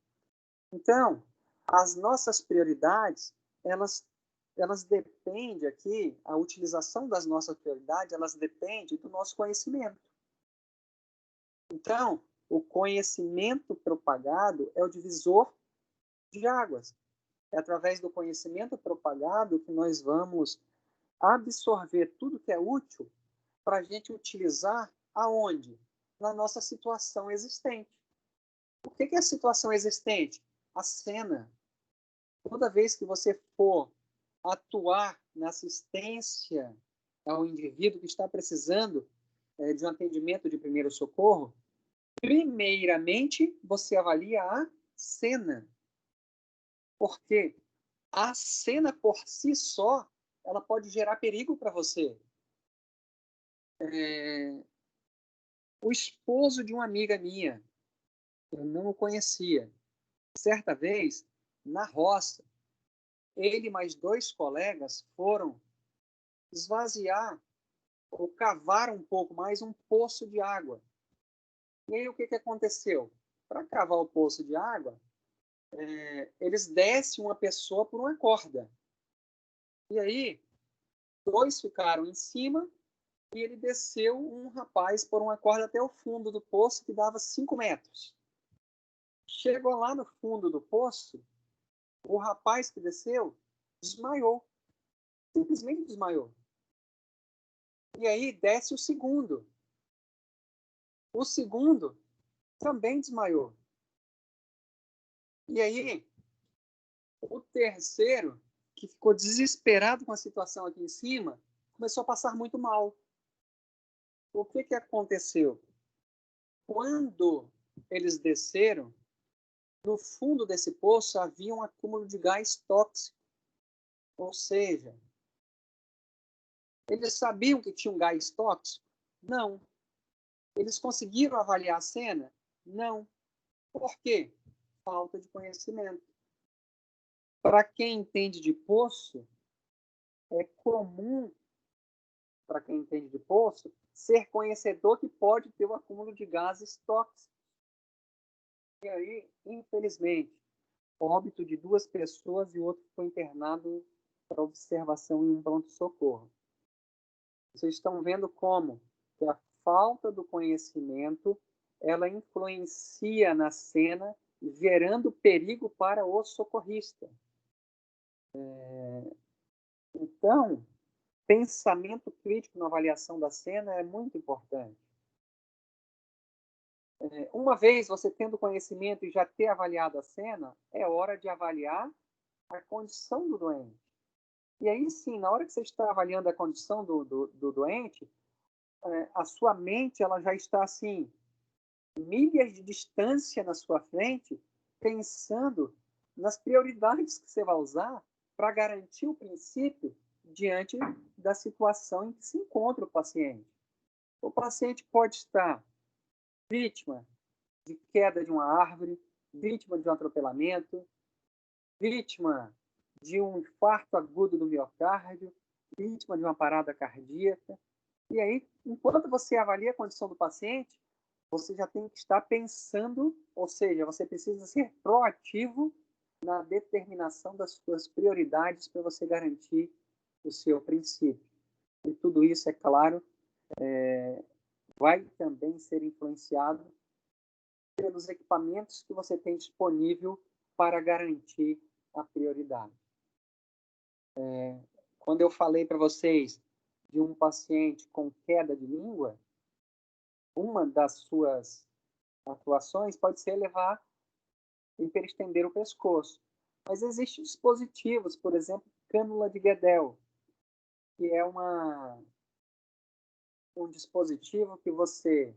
Então, as nossas prioridades, elas dependem aqui, a utilização das nossas prioridades, elas dependem do nosso conhecimento. Então, o conhecimento propagado é o divisor de águas. É através do conhecimento propagado que nós vamos absorver tudo que é útil para a gente utilizar aonde? Na nossa situação existente. O que é a situação existente? A cena. Toda vez que você for atuar na assistência ao indivíduo que está precisando de um atendimento de primeiro socorro, primeiramente você avalia a cena. Porque a cena por si só, ela pode gerar perigo para você. o esposo de uma amiga minha. Eu não o conhecia. Certa vez, na roça, ele e mais 2 colegas foram esvaziar ou cavar um pouco mais um poço de água. E aí o que aconteceu? Para cavar o poço de água, eles descem uma pessoa por uma corda. E aí, 2 ficaram em cima e ele desceu um rapaz por uma corda até o fundo do poço, que dava 5 metros. Chegou lá no fundo do poço, o rapaz que desceu desmaiou. Simplesmente desmaiou. E aí desce o segundo. O segundo também desmaiou. E aí, o terceiro, que ficou desesperado com a situação aqui em cima, começou a passar muito mal. O que aconteceu? Quando eles desceram, no fundo desse poço havia um acúmulo de gás tóxico. Ou seja, eles sabiam que tinha um gás tóxico? Não. Eles conseguiram avaliar a cena? Não. Por quê? Falta de conhecimento. Para quem entende de poço, é comum, para quem entende de poço, ser conhecedor que pode ter o acúmulo de gases tóxicos. E aí, infelizmente, óbito de 2 pessoas e o outro foi internado para observação em um pronto-socorro. Vocês estão vendo como que a falta do conhecimento ela influencia na cena, gerando perigo para o socorrista. Então, pensamento crítico na avaliação da cena é muito importante. Uma vez você tendo conhecimento e já ter avaliado a cena, é hora de avaliar a condição do doente. E aí sim, na hora que você está avaliando a condição do doente, a sua mente ela já está assim, milhas de distância na sua frente, pensando nas prioridades que você vai usar para garantir o princípio diante da situação em que se encontra o paciente. O paciente pode estar vítima de queda de uma árvore, vítima de um atropelamento, vítima de um infarto agudo do miocárdio, vítima de uma parada cardíaca. E aí, enquanto você avalia a condição do paciente, você já tem que estar pensando, ou seja, você precisa ser proativo na determinação das suas prioridades para você garantir o seu princípio. E tudo isso, é claro, vai também ser influenciado pelos equipamentos que você tem disponível para garantir a prioridade. Quando eu falei para vocês de um paciente com queda de língua, uma das suas atuações pode ser levar e hiperestender o pescoço. Mas existem dispositivos, por exemplo, cânula de Guedel, que é um dispositivo que você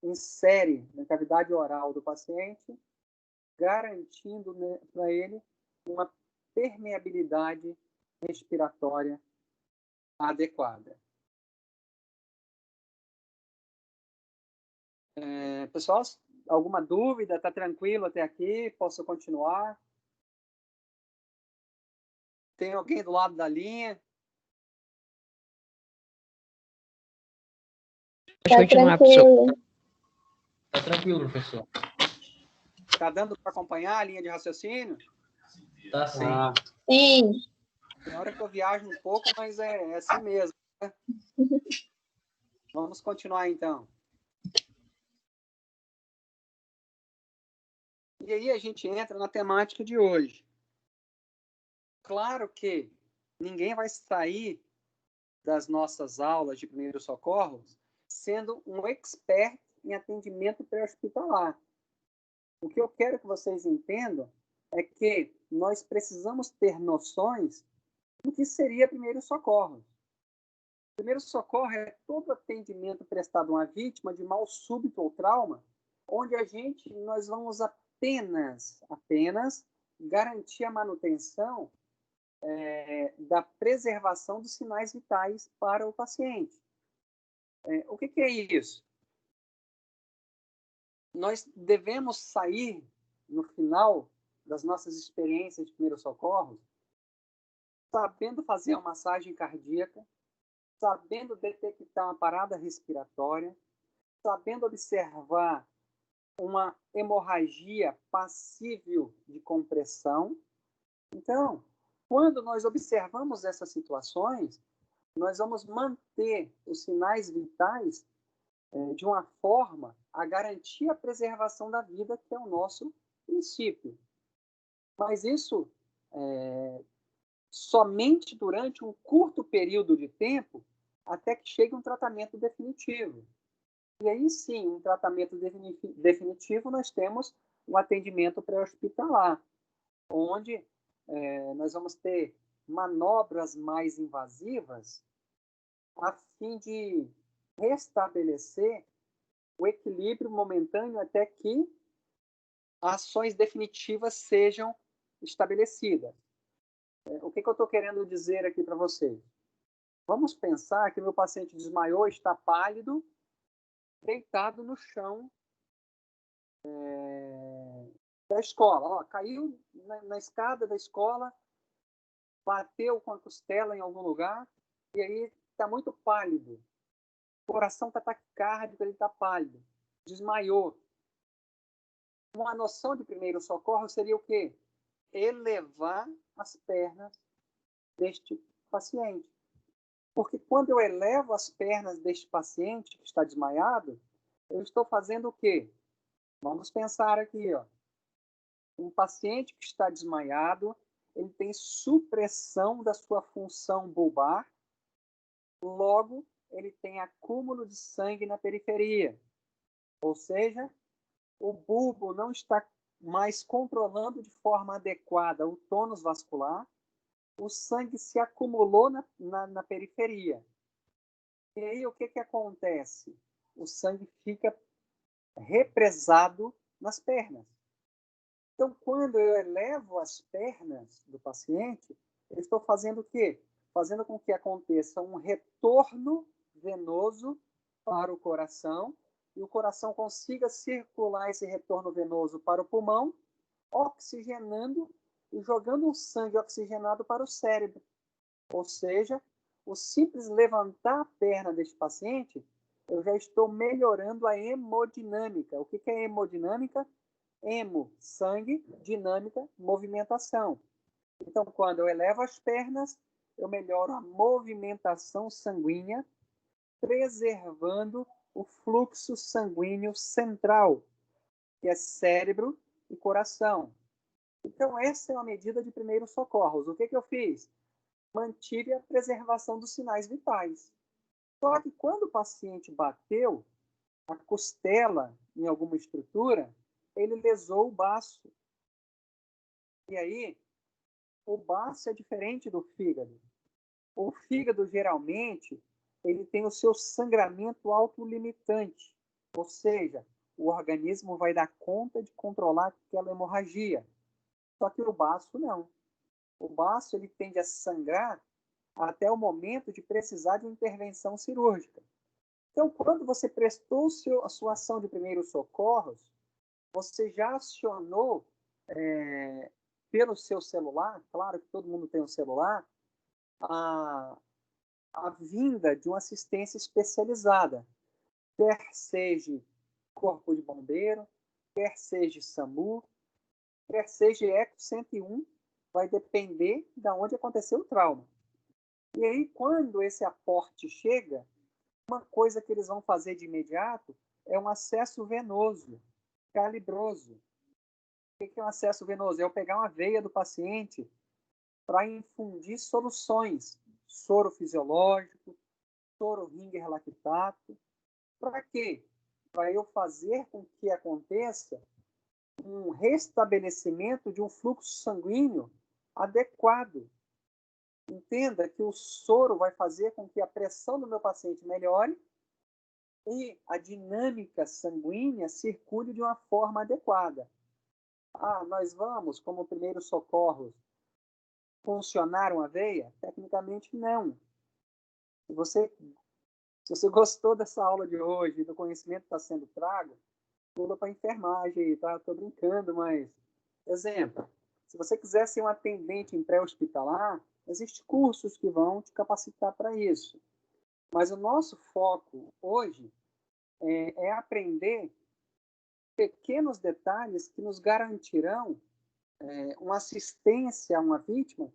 insere na cavidade oral do paciente, garantindo para ele uma permeabilidade respiratória adequada. Pessoal, alguma dúvida? Está tranquilo até aqui? Posso continuar? Tem alguém do lado da linha? Pode continuar, professor. Tá tranquilo, professor. Está dando para acompanhar a linha de raciocínio? Tá sim. Sim. Tem hora que eu viajo um pouco, mas é assim mesmo, né? Vamos continuar, então. E aí a gente entra na temática de hoje. Claro que ninguém vai sair das nossas aulas de primeiros socorros sendo um expert em atendimento pré-hospitalar. O que eu quero que vocês entendam é que nós precisamos ter noções do que seria primeiro socorro. Primeiro socorro é todo atendimento prestado a uma vítima de mal súbito ou trauma, onde nós vamos apenas garantir a manutenção da preservação dos sinais vitais para o paciente. O que é isso? Nós devemos sair, no final das nossas experiências de primeiros socorros, sabendo fazer uma massagem cardíaca, sabendo detectar uma parada respiratória, sabendo observar uma hemorragia passível de compressão. Então, quando nós observamos essas situações, nós vamos manter os sinais vitais de uma forma a garantir a preservação da vida, que é o nosso princípio. Mas isso somente durante um curto período de tempo, até que chegue um tratamento definitivo. E aí sim, um tratamento definitivo, nós temos um atendimento pré-hospitalar, onde nós vamos ter manobras mais invasivas a fim de restabelecer o equilíbrio momentâneo até que ações definitivas sejam estabelecidas. O que eu estou querendo dizer aqui para vocês? Vamos pensar que meu paciente desmaiou, está pálido, deitado no chão da escola. Caiu na escada da escola, bateu com a costela em algum lugar, e aí está muito pálido. O coração está taquicárdico, ele está pálido. Desmaiou. Uma noção de primeiro socorro seria o quê? Elevar as pernas deste paciente. Porque quando eu elevo as pernas deste paciente que está desmaiado, eu estou fazendo o quê? Vamos pensar aqui, ó. Um paciente que está desmaiado, ele tem supressão da sua função bulbar, logo, ele tem acúmulo de sangue na periferia. Ou seja, o bulbo não está mais controlando de forma adequada o tônus vascular, o sangue se acumulou na periferia. E aí o que acontece? O sangue fica represado nas pernas. Então, quando eu elevo as pernas do paciente, eu estou fazendo o quê? Fazendo com que aconteça um retorno venoso para o coração e o coração consiga circular esse retorno venoso para o pulmão, oxigenando e jogando um sangue oxigenado para o cérebro. Ou seja, o simples levantar a perna deste paciente, eu já estou melhorando a hemodinâmica. O que é hemodinâmica? Hemo, sangue, dinâmica, movimentação. Então, quando eu elevo as pernas, eu melhoro a movimentação sanguínea, preservando o fluxo sanguíneo central, que é cérebro e coração. Então, essa é uma medida de primeiros socorros. O que eu fiz? Mantive a preservação dos sinais vitais. Só que quando o paciente bateu a costela em alguma estrutura, ele lesou o baço. E aí, o baço é diferente do fígado. O fígado, geralmente, ele tem o seu sangramento autolimitante. Ou seja, o organismo vai dar conta de controlar aquela hemorragia. Só que o baço não. O baço ele tende a sangrar até o momento de precisar de uma intervenção cirúrgica. Então, quando você prestou a sua ação de primeiros socorros, você já acionou pelo seu celular, claro que todo mundo tem um celular, a vinda de uma assistência especializada, quer seja Corpo de Bombeiro, quer seja SAMU, quer seja ECO 101, vai depender de onde aconteceu o trauma. E aí, quando esse aporte chega, uma coisa que eles vão fazer de imediato é um acesso venoso, calibroso. O que é um acesso venoso? É eu pegar uma veia do paciente para infundir soluções, soro fisiológico, soro Ringer lactato. Para quê? Para eu fazer com que aconteça um restabelecimento de um fluxo sanguíneo adequado. Entenda que o soro vai fazer com que a pressão do meu paciente melhore e a dinâmica sanguínea circule de uma forma adequada. Nós vamos, como primeiro socorro, funcionar uma veia? Tecnicamente, não. Se você Se você gostou dessa aula de hoje, do conhecimento que está sendo trago, pula para enfermagem aí, tá? Estou brincando, mas... Exemplo, se você quiser ser um atendente em pré-hospitalar, existem cursos que vão te capacitar para isso. Mas o nosso foco hoje é aprender pequenos detalhes que nos garantirão uma assistência a uma vítima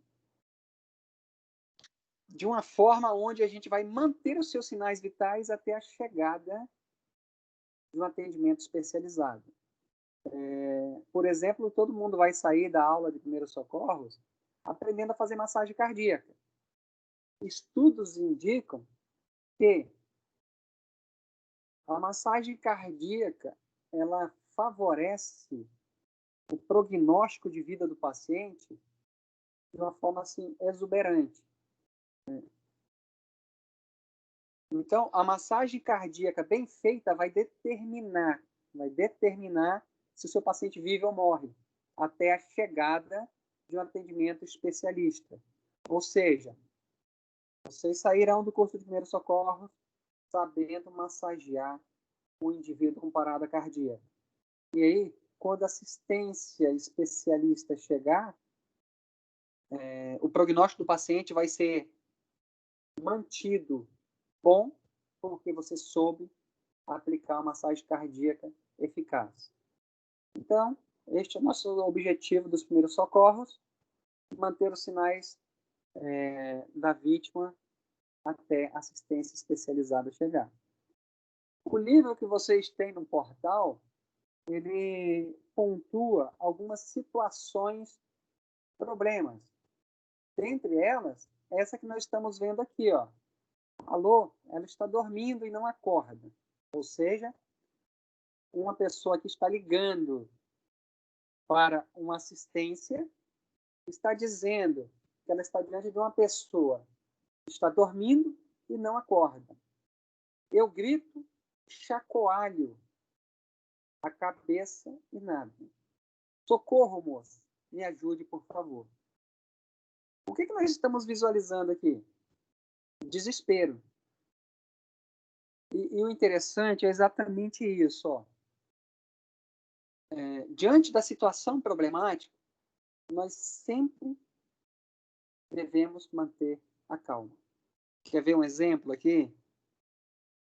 de uma forma onde a gente vai manter os seus sinais vitais até a chegada de um atendimento especializado. Por exemplo, todo mundo vai sair da aula de primeiros socorros aprendendo a fazer massagem cardíaca. Estudos indicam que a massagem cardíaca ela favorece o prognóstico de vida do paciente de uma forma assim exuberante. Então, a massagem cardíaca bem feita vai determinar se o seu paciente vive ou morre até a chegada de um atendimento especialista. Ou seja, vocês sairão do curso de primeiros socorros sabendo massagear o indivíduo com parada cardíaca. E aí, quando a assistência especialista chegar, o prognóstico do paciente vai ser mantido bom, porque você soube aplicar uma massagem cardíaca eficaz. Então, este é o nosso objetivo dos primeiros socorros, manter os sinais da vítima até assistência especializada chegar. O livro que vocês têm no portal, ele pontua algumas situações, problemas. Dentre elas, essa que nós estamos vendo aqui, ó. Alô, ela está dormindo e não acorda. Ou seja, uma pessoa que está ligando para uma assistência está dizendo que ela está diante de uma pessoa que está dormindo e não acorda. Eu grito, chacoalho a cabeça e nada. Socorro, moça, me ajude, por favor. O que nós estamos visualizando aqui? Desespero. E o interessante é exatamente isso, ó. Diante da situação problemática, nós sempre devemos manter a calma. Quer ver um exemplo aqui?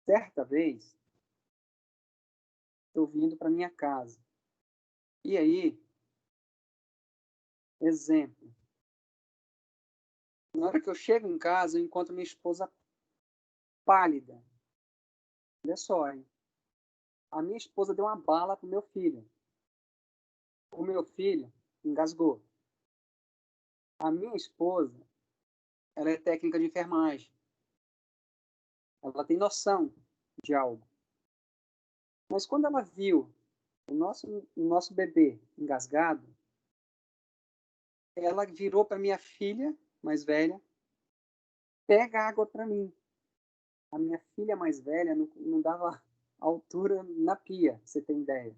Certa vez, estou vindo para minha casa. E aí, exemplo. Na hora que eu chego em casa, eu encontro minha esposa pálida. Olha só, hein? A minha esposa deu uma bala pro meu filho. O meu filho engasgou. A minha esposa, ela é técnica de enfermagem. Ela tem noção de algo. Mas quando ela viu o nosso bebê engasgado, ela virou para minha filha mais velha, pega água para mim. A minha filha mais velha não dava altura na pia, pra você ter ideia.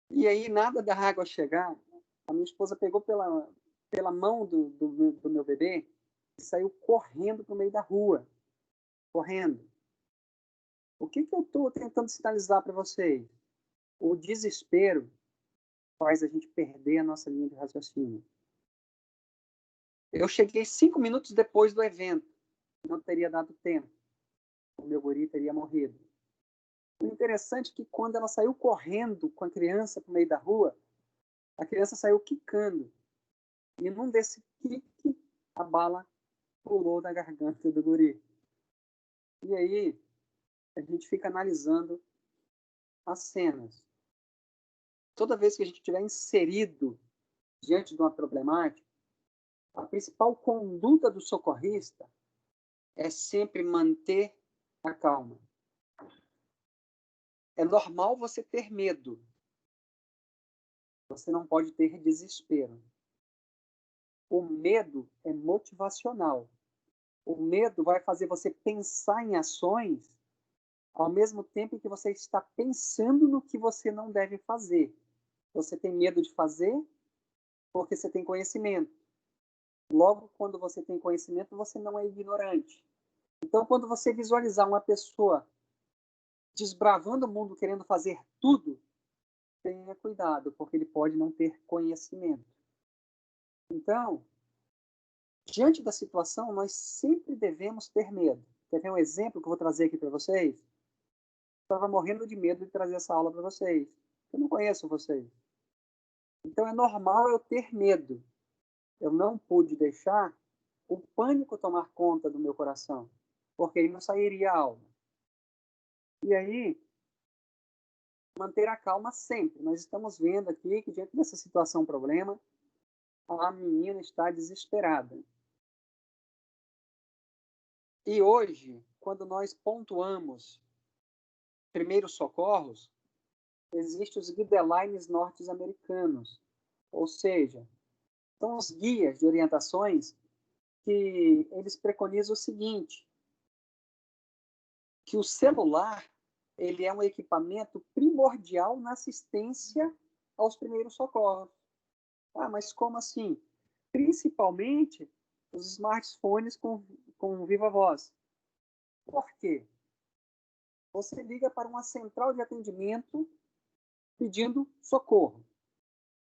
E aí, nada da água chegar, a minha esposa pegou pela mão do meu bebê e saiu correndo para o meio da rua. Correndo. O que eu estou tentando sinalizar para vocês? O desespero faz a gente perder a nossa linha de raciocínio. Eu cheguei 5 minutos depois do evento. Não teria dado tempo. O meu guri teria morrido. O interessante é que quando ela saiu correndo com a criança para o meio da rua, a criança saiu quicando. E num desse quique, a bala pulou da garganta do guri. E aí, a gente fica analisando as cenas. Toda vez que a gente estiver inserido diante de uma problemática, a principal conduta do socorrista é sempre manter a calma. É normal você ter medo. Você não pode ter desespero. O medo é motivacional. O medo vai fazer você pensar em ações ao mesmo tempo que você está pensando no que você não deve fazer. Você tem medo de fazer porque você tem conhecimento. Logo, quando você tem conhecimento, você não é ignorante. Então, quando você visualizar uma pessoa desbravando o mundo, querendo fazer tudo, tenha cuidado, porque ele pode não ter conhecimento. Então, diante da situação, nós sempre devemos ter medo. Quer ver um exemplo que eu vou trazer aqui para vocês? Eu estava morrendo de medo de trazer essa aula para vocês. Eu não conheço vocês. Então, é normal eu ter medo. Eu não pude deixar o pânico tomar conta do meu coração, porque aí não sairia a aula. E aí, manter a calma sempre. Nós estamos vendo aqui que, diante dessa situação, problema, a menina está desesperada. E hoje, quando nós pontuamos primeiros socorros, existem os guidelines norte-americanos, ou seja, são os guias de orientações que eles preconizam o seguinte, que o celular ele é um equipamento primordial na assistência aos primeiros socorros. Ah, mas como assim? Principalmente os smartphones com viva voz. Por quê? Você liga para uma central de atendimento pedindo socorro.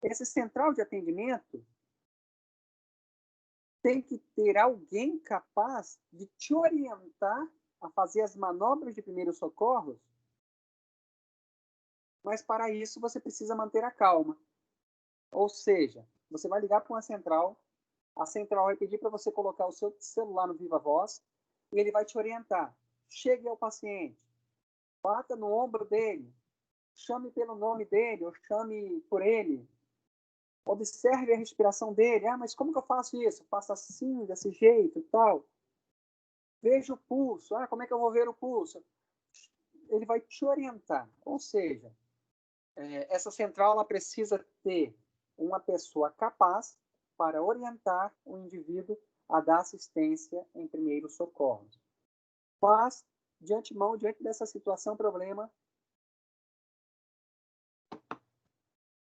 Esse central de atendimento tem que ter alguém capaz de te orientar a fazer as manobras de primeiros socorros, mas para isso você precisa manter a calma. Ou seja, você vai ligar para uma central, a central vai pedir para você colocar o seu celular no viva voz e ele vai te orientar. Chegue ao paciente, bata no ombro dele, chame pelo nome dele ou chame por ele. Observe a respiração dele. Ah, mas como que eu faço isso? Faço assim, desse jeito e tal. Veja o pulso. Ah, como é que eu vou ver o pulso? Ele vai te orientar. Ou seja, essa central ela precisa ter uma pessoa capaz para orientar o indivíduo a dar assistência em primeiros socorros. Mas, de antemão, diante dessa situação, problema,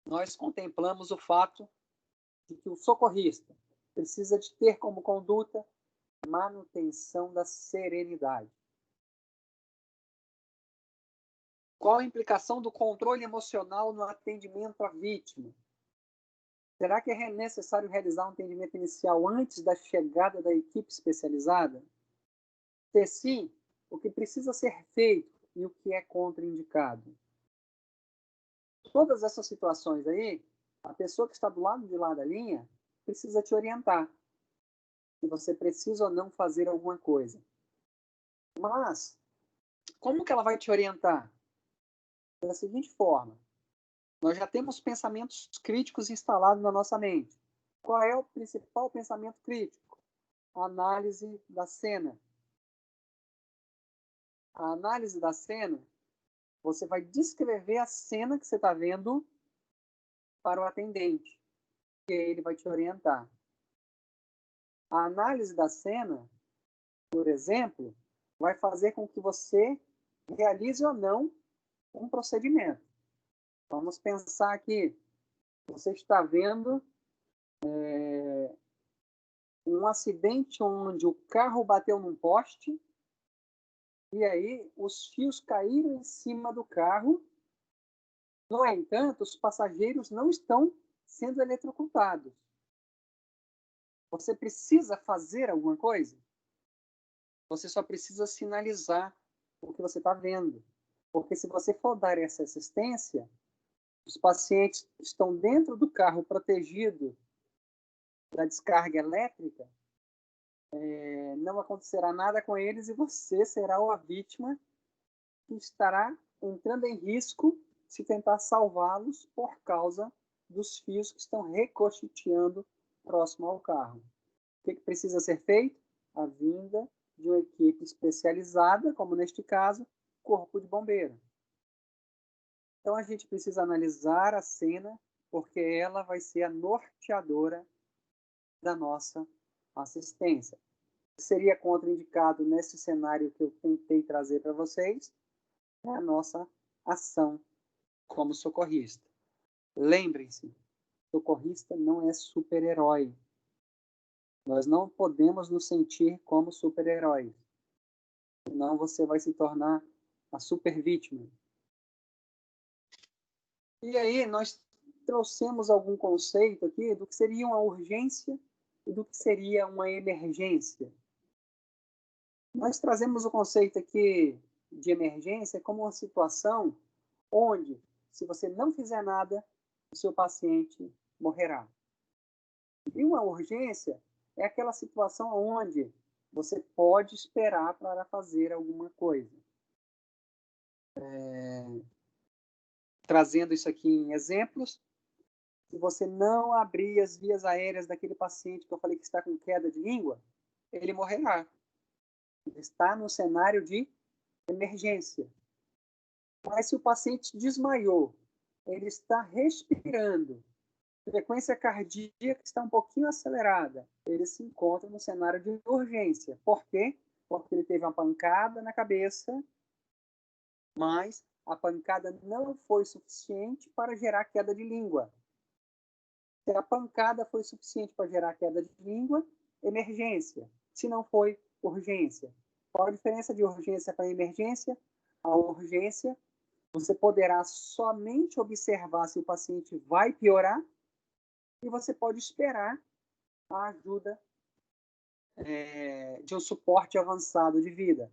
nós contemplamos o fato de que o socorrista precisa de ter como conduta manutenção da serenidade. Qual a implicação do controle emocional no atendimento à vítima? Será que é necessário realizar um atendimento inicial antes da chegada da equipe especializada? Se sim, o que precisa ser feito e o que é contraindicado? Todas essas situações aí, a pessoa que está do lado de lá da linha precisa te orientar se você precisa ou não fazer alguma coisa. Mas, como que ela vai te orientar? Da seguinte forma, nós já temos pensamentos críticos instalados na nossa mente. Qual é o principal pensamento crítico? A análise da cena. A análise da cena, você vai descrever a cena que você está vendo para o atendente, que ele vai te orientar. A análise da cena, por exemplo, vai fazer com que você realize ou não um procedimento. Vamos pensar aqui, você está vendo um acidente onde o carro bateu num poste e aí os fios caíram em cima do carro. No entanto, os passageiros não estão sendo eletrocutados. Você precisa fazer alguma coisa? Você só precisa sinalizar o que você está vendo. Porque se você for dar essa assistência, os pacientes estão dentro do carro protegido da descarga elétrica, não acontecerá nada com eles e você será a vítima que estará entrando em risco se tentar salvá-los por causa dos fios que estão ricocheteando próximo ao carro. O que precisa ser feito? A vinda de uma equipe especializada, como neste caso, Corpo de Bombeiro. Então a gente precisa analisar a cena, porque ela vai ser a norteadora da nossa assistência. Seria contraindicado nesse cenário que eu tentei trazer para vocês, é a nossa ação como socorrista. Lembrem-se, socorrista não é super-herói. Nós não podemos nos sentir como super-heróis. Senão você vai se tornar a super vítima. E aí nós trouxemos algum conceito aqui do que seria uma urgência e do que seria uma emergência. Nós trazemos o conceito aqui de emergência como uma situação onde, se você não fizer nada, o seu paciente morrerá. E uma urgência é aquela situação onde você pode esperar para fazer alguma coisa. Trazendo isso aqui em exemplos, se você não abrir as vias aéreas daquele paciente que eu falei que está com queda de língua, ele morrerá. Ele está no cenário de emergência. Mas se o paciente desmaiou, ele está respirando, frequência cardíaca está um pouquinho acelerada, ele se encontra no cenário de urgência. Por quê? Porque ele teve uma pancada na cabeça, mas a pancada não foi suficiente para gerar queda de língua. Se a pancada foi suficiente para gerar queda de língua, emergência. Se não foi, urgência. Qual a diferença de urgência para emergência? A urgência, você poderá somente observar se o paciente vai piorar e você pode esperar a ajuda de um suporte avançado de vida.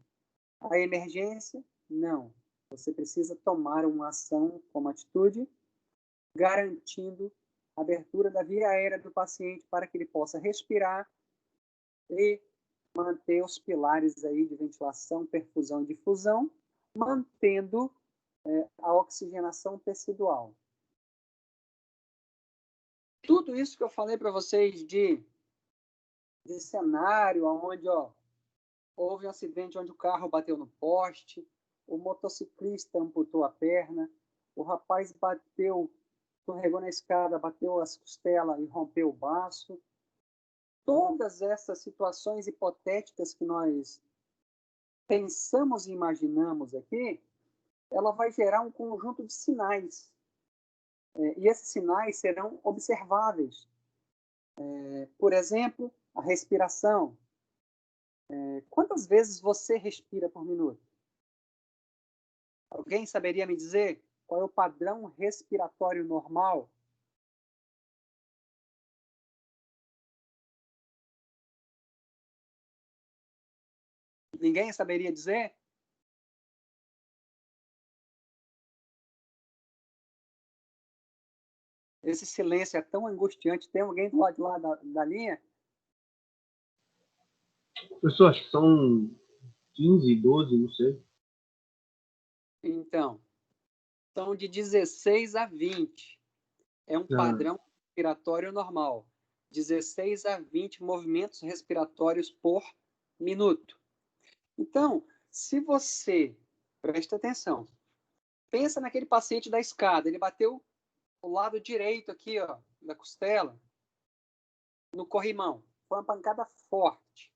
A emergência, não. Você precisa tomar uma ação como atitude, garantindo a abertura da via aérea do paciente para que ele possa respirar e manter os pilares aí de ventilação, perfusão e difusão, mantendo a oxigenação tecidual. Tudo isso que eu falei para vocês de cenário, onde houve um acidente onde o carro bateu no poste, o motociclista amputou a perna, o rapaz escorregou na escada, bateu as costelas e rompeu o baço. Todas essas situações hipotéticas que nós pensamos e imaginamos aqui, ela vai gerar um conjunto de sinais. E esses sinais serão observáveis. Por exemplo, a respiração. Quantas vezes você respira por minuto? Alguém saberia me dizer qual é o padrão respiratório normal? Ninguém saberia dizer? Esse silêncio é tão angustiante. Tem alguém do lado de lá da linha? Professor, acho que são 15, 12, não sei. Então, são de 16 a 20. É um padrão respiratório normal. 16 a 20 movimentos respiratórios por minuto. Então, se você, presta atenção, pensa naquele paciente da escada, ele bateu o lado direito aqui, da costela, no corrimão. Foi uma pancada forte.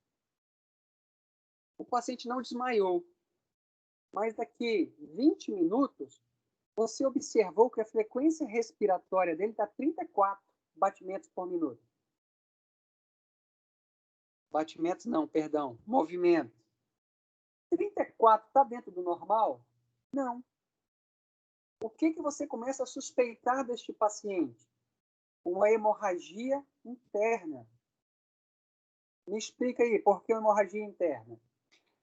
O paciente não desmaiou. Mas daqui 20 minutos, você observou que a frequência respiratória dele está 34 batimentos por minuto. Batimentos não, perdão, movimento. 34 está dentro do normal? Não. O que você começa a suspeitar deste paciente? Uma hemorragia interna. Me explica aí, por que hemorragia interna?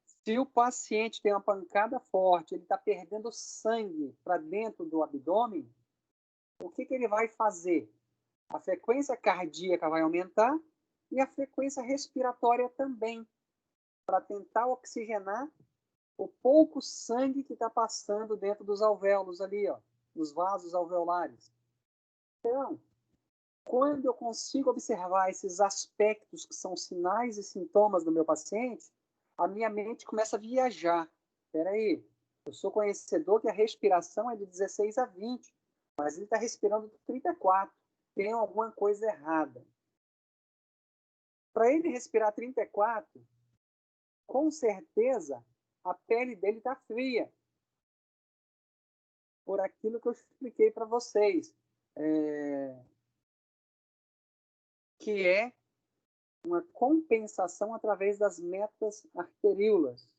Se o paciente tem uma pancada forte, ele está perdendo sangue para dentro do abdômen, o que ele vai fazer? A frequência cardíaca vai aumentar e a frequência respiratória também, para tentar oxigenar o pouco sangue que está passando dentro dos alvéolos ali, nos vasos alveolares. Então, quando eu consigo observar esses aspectos que são sinais e sintomas do meu paciente, a minha mente começa a viajar. Espera aí, eu sou conhecedor que a respiração é de 16 a 20, mas ele está respirando 34. Tem alguma coisa errada. Para ele respirar 34, com certeza, a pele dele está fria. Por aquilo que eu expliquei para vocês. Que é uma compensação através das metas arteríolas.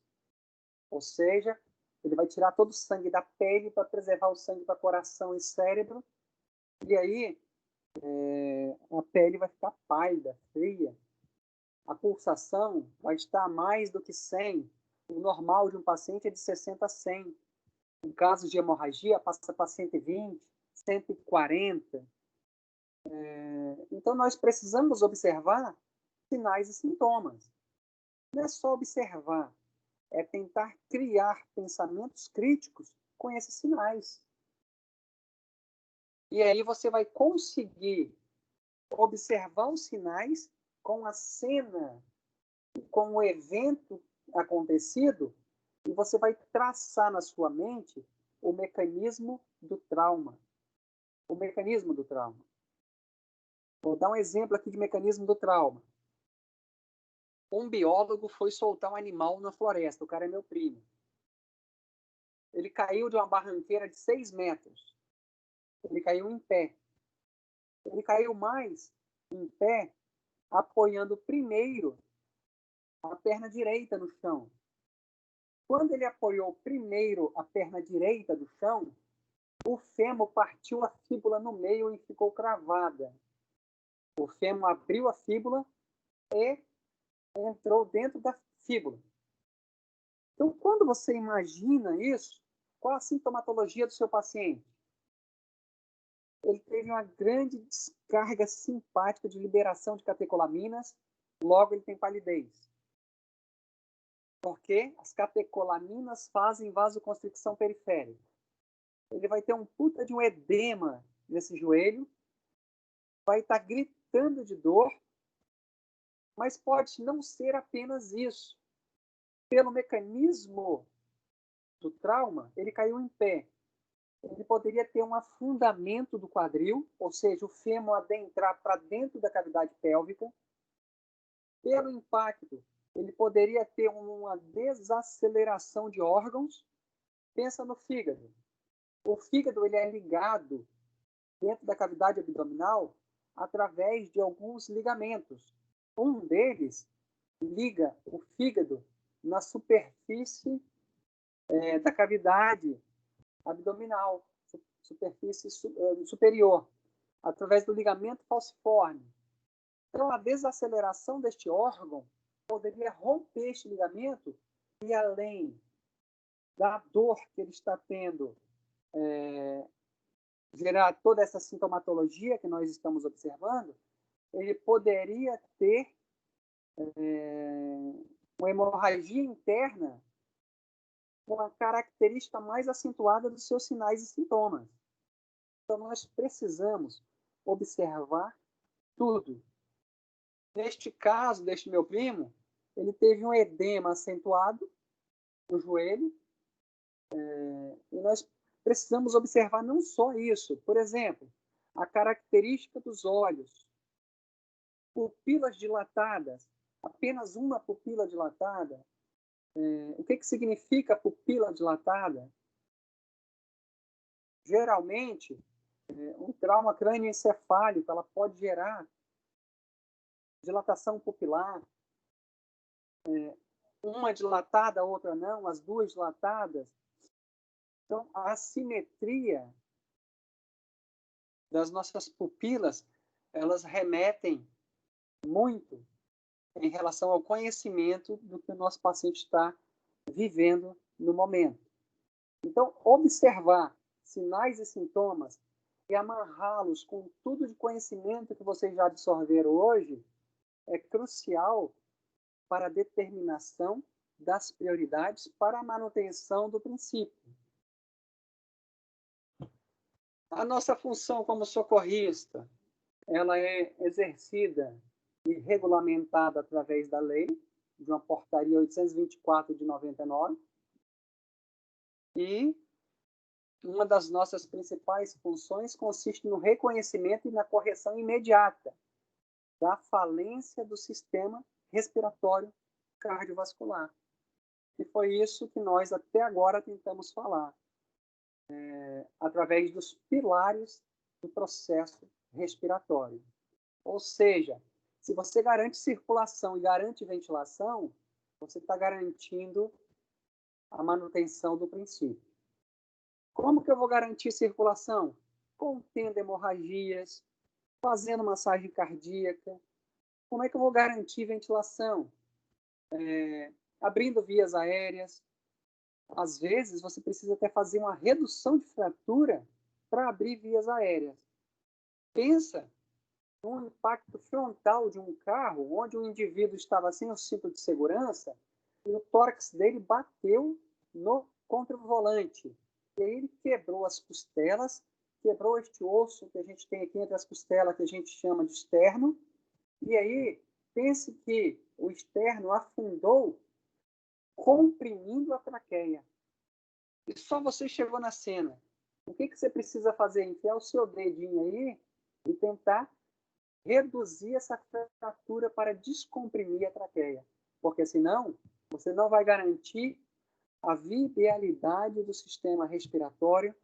Ou seja, ele vai tirar todo o sangue da pele para preservar o sangue para coração e cérebro. E aí, a pele vai ficar pálida, fria. A pulsação vai estar mais do que 100. O normal de um paciente é de 60 a 100. Em casos de hemorragia, passa para 120, 140. Então, nós precisamos observar sinais e sintomas. Não é só observar, é tentar criar pensamentos críticos com esses sinais. E aí você vai conseguir observar os sinais com a cena, com o evento acontecido, e você vai traçar na sua mente o mecanismo do trauma. O mecanismo do trauma. Vou dar um exemplo aqui de mecanismo do trauma. Um biólogo foi soltar um animal na floresta. O cara é meu primo. Ele caiu de uma barranqueira de 6 metros. Ele caiu em pé. Ele caiu mais em pé, apoiando primeiro a perna direita no chão. Quando ele apoiou primeiro a perna direita do chão, o fêmur partiu a fíbula no meio e ficou cravada. O fêmur abriu a fíbula e entrou dentro da fíbula. Então, quando você imagina isso, qual a sintomatologia do seu paciente? Ele teve uma grande descarga simpática de liberação de catecolaminas, logo ele tem palidez. Porque as catecolaminas fazem vasoconstricção periférica. Ele vai ter um puta de um edema nesse joelho, vai estar gritando de dor, mas pode não ser apenas isso. Pelo mecanismo do trauma, ele caiu em pé. Ele poderia ter um afundamento do quadril, ou seja, o fêmur adentrar para dentro da cavidade pélvica. Pelo impacto, ele poderia ter uma desaceleração de órgãos. Pensa no fígado. O fígado ele é ligado dentro da cavidade abdominal através de alguns ligamentos. Um deles liga o fígado na superfície da cavidade abdominal, superfície superior, através do ligamento falciforme. Então, a desaceleração deste órgão poderia romper este ligamento e, além da dor que ele está tendo, gerar toda essa sintomatologia que nós estamos observando, ele poderia ter uma hemorragia interna com a característica mais acentuada dos seus sinais e sintomas. Então, nós precisamos observar tudo. Neste caso, deste meu primo, ele teve um edema acentuado no joelho, e nós precisamos observar não só isso. Por exemplo, a característica dos olhos. Pupilas dilatadas, apenas uma pupila dilatada. O que significa pupila dilatada? Geralmente, um trauma crânioencefálico ela pode gerar dilatação pupilar. Uma dilatada, a outra não, as duas dilatadas. Então, a assimetria das nossas pupilas, elas remetem muito em relação ao conhecimento do que o nosso paciente está vivendo no momento. Então, observar sinais e sintomas e amarrá-los com tudo de conhecimento que vocês já absorveram hoje é crucial para a determinação das prioridades para a manutenção do princípio. A nossa função como socorrista, ela é exercida e regulamentada através da lei, de uma portaria 824 de 99, e uma das nossas principais funções consiste no reconhecimento e na correção imediata da falência do sistema respiratório cardiovascular. E foi isso que nós até agora tentamos falar, através dos pilares do processo respiratório. Ou seja, se você garante circulação e garante ventilação, você está garantindo a manutenção do princípio. Como que eu vou garantir circulação? Contendo hemorragias, fazendo massagem cardíaca. Como é que eu vou garantir ventilação? Abrindo vias aéreas. Às vezes, você precisa até fazer uma redução de fratura para abrir vias aéreas. Pensa num impacto frontal de um carro, onde o indivíduo estava sem o cinto de segurança e o tórax dele bateu contra o volante. E aí ele quebrou as costelas, quebrou este osso que a gente tem aqui entre as costelas, que a gente chama de externo. E aí, pense que o externo afundou, comprimindo a traqueia. E só você chegou na cena. O que você precisa fazer? Enfiar o seu dedinho aí e tentar reduzir essa fratura para descomprimir a traqueia. Porque senão, você não vai garantir a viabilidade do sistema respiratório,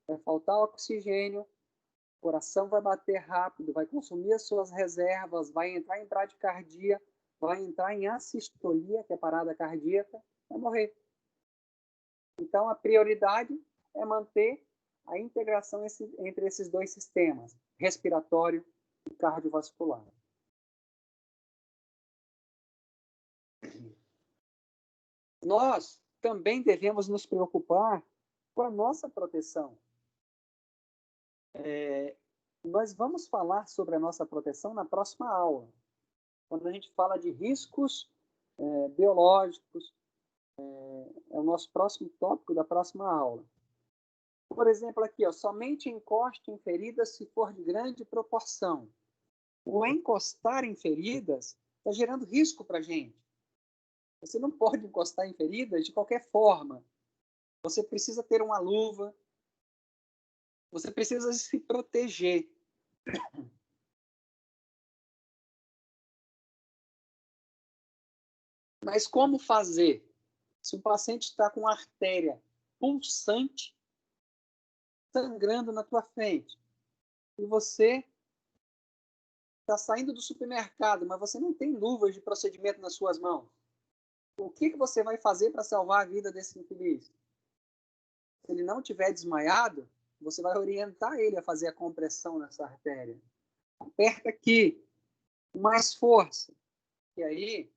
vai faltar oxigênio, o coração vai bater rápido, vai consumir as suas reservas, vai entrar em bradicardia, vai entrar em assistolia, que é parada cardíaca, vai morrer. Então, a prioridade é manter a integração entre esses dois sistemas, respiratório e cardiovascular. Nós também devemos nos preocupar com a nossa proteção. Nós vamos falar sobre a nossa proteção na próxima aula, quando a gente fala de riscos biológicos, é o nosso próximo tópico da próxima aula. Por exemplo, aqui, somente encoste em feridas se for de grande proporção. O encostar em feridas está gerando risco para a gente. Você não pode encostar em feridas de qualquer forma. Você precisa ter uma luva. Você precisa se proteger. Mas como fazer? Se o paciente está com uma artéria pulsante, sangrando na tua frente, e você está saindo do supermercado, mas você não tem luvas de procedimento nas suas mãos, o que você vai fazer para salvar a vida desse infeliz? Se ele não tiver desmaiado, você vai orientar ele a fazer a compressão nessa artéria. Aperta aqui, com mais força. E aí,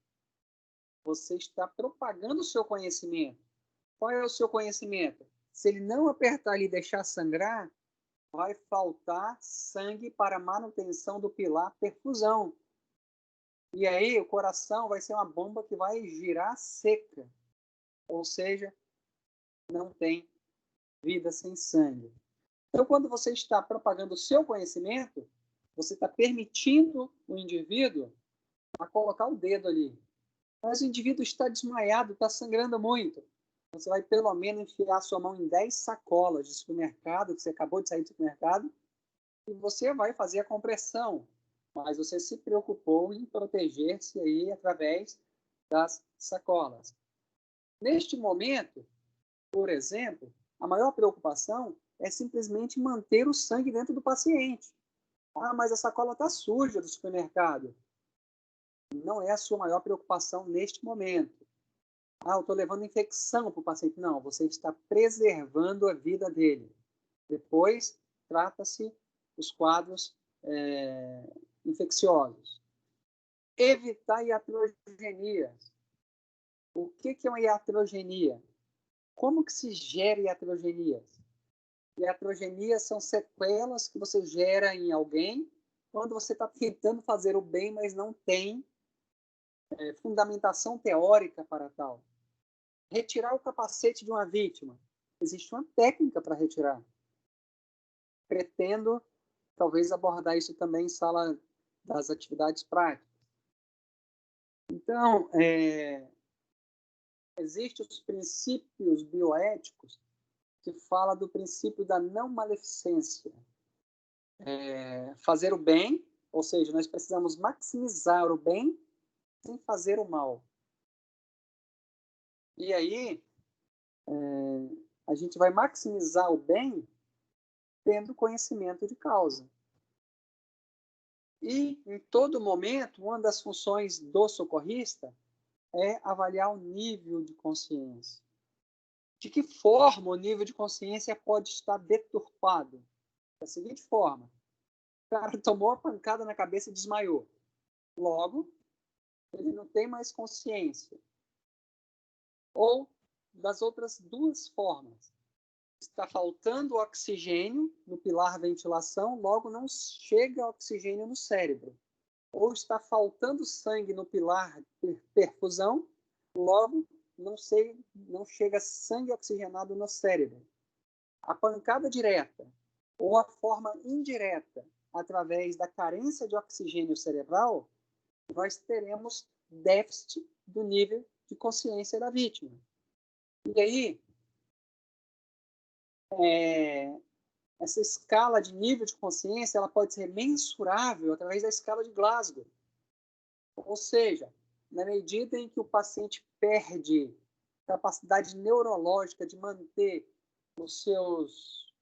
você está propagando o seu conhecimento. Qual é o seu conhecimento? Se ele não apertar e deixar sangrar, vai faltar sangue para a manutenção do pilar perfusão. E aí o coração vai ser uma bomba que vai girar seca. Ou seja, não tem vida sem sangue. Então, quando você está propagando o seu conhecimento, você está permitindo o indivíduo a colocar o dedo ali. Mas o indivíduo está desmaiado, está sangrando muito. Você vai pelo menos enfiar a sua mão em 10 sacolas de supermercado, que você acabou de sair do supermercado, e você vai fazer a compressão. Mas você se preocupou em proteger-se aí através das sacolas. Neste momento, por exemplo, a maior preocupação é simplesmente manter o sangue dentro do paciente. Ah, mas a sacola está suja do supermercado. Não é a sua maior preocupação neste momento. Ah, eu estou levando infecção para o paciente. Não, você está preservando a vida dele. Depois, trata-se os quadros infecciosos. Evitar iatrogenias. O que é uma iatrogenia? Como que se gera iatrogenias? Iatrogenias são sequelas que você gera em alguém quando você está tentando fazer o bem, mas não tem fundamentação teórica para tal. Retirar o capacete de uma vítima. Existe uma técnica para retirar. Pretendo, talvez, abordar isso também em sala das atividades práticas. Então, existem os princípios bioéticos que falam do princípio da não maleficência. Fazer o bem, ou seja, nós precisamos maximizar o bem sem fazer o mal. E aí, a gente vai maximizar o bem tendo conhecimento de causa. E, em todo momento, uma das funções do socorrista é avaliar o nível de consciência. De que forma o nível de consciência pode estar deturpado? Da seguinte forma: o cara tomou a pancada na cabeça e desmaiou. Logo, ele não tem mais consciência. Ou das outras duas formas: está faltando oxigênio no pilar ventilação, logo não chega oxigênio no cérebro. Ou está faltando sangue no pilar perfusão, logo não chega sangue oxigenado no cérebro. A pancada direta ou a forma indireta, através da carência de oxigênio cerebral, nós teremos déficit do nível de consciência da vítima. E aí, essa escala de nível de consciência ela pode ser mensurável através da escala de Glasgow. Ou seja, na medida em que o paciente perde capacidade neurológica de manter os seus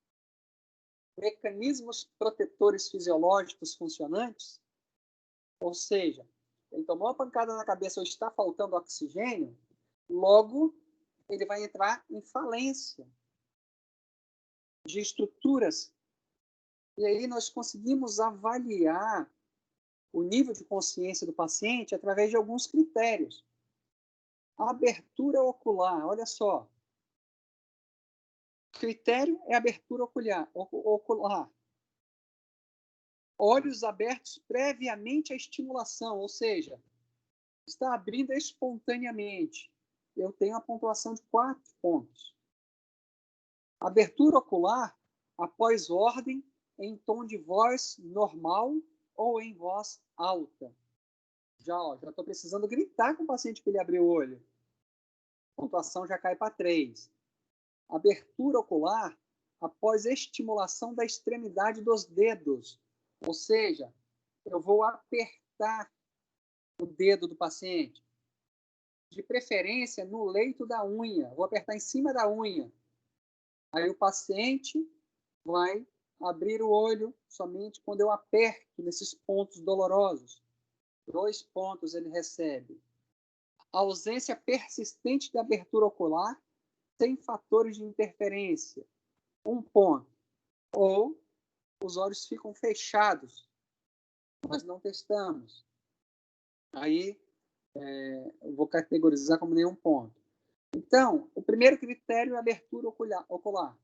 mecanismos protetores fisiológicos funcionantes, ou seja, ele tomou uma pancada na cabeça ou está faltando oxigênio, logo ele vai entrar em falência de estruturas. E aí nós conseguimos avaliar o nível de consciência do paciente através de alguns critérios. A abertura ocular, olha só. O critério é a abertura ocular. Olhos abertos previamente à estimulação, ou seja, está abrindo espontaneamente. Eu tenho a pontuação de 4 pontos. Abertura ocular após ordem em tom de voz normal ou em voz alta. Já estou precisando gritar com o paciente para ele abrir o olho. A pontuação já cai para 3. Abertura ocular após estimulação da extremidade dos dedos. Ou seja, eu vou apertar o dedo do paciente. De preferência no leito da unha. Vou apertar em cima da unha. Aí o paciente vai abrir o olho somente quando eu aperto nesses pontos dolorosos. 2 pontos ele recebe. A ausência persistente de abertura ocular sem fatores de interferência. 1 ponto. Ou os olhos ficam fechados. Nós não testamos. Aí eu vou categorizar como nenhum ponto. Então, o primeiro critério é a abertura ocular.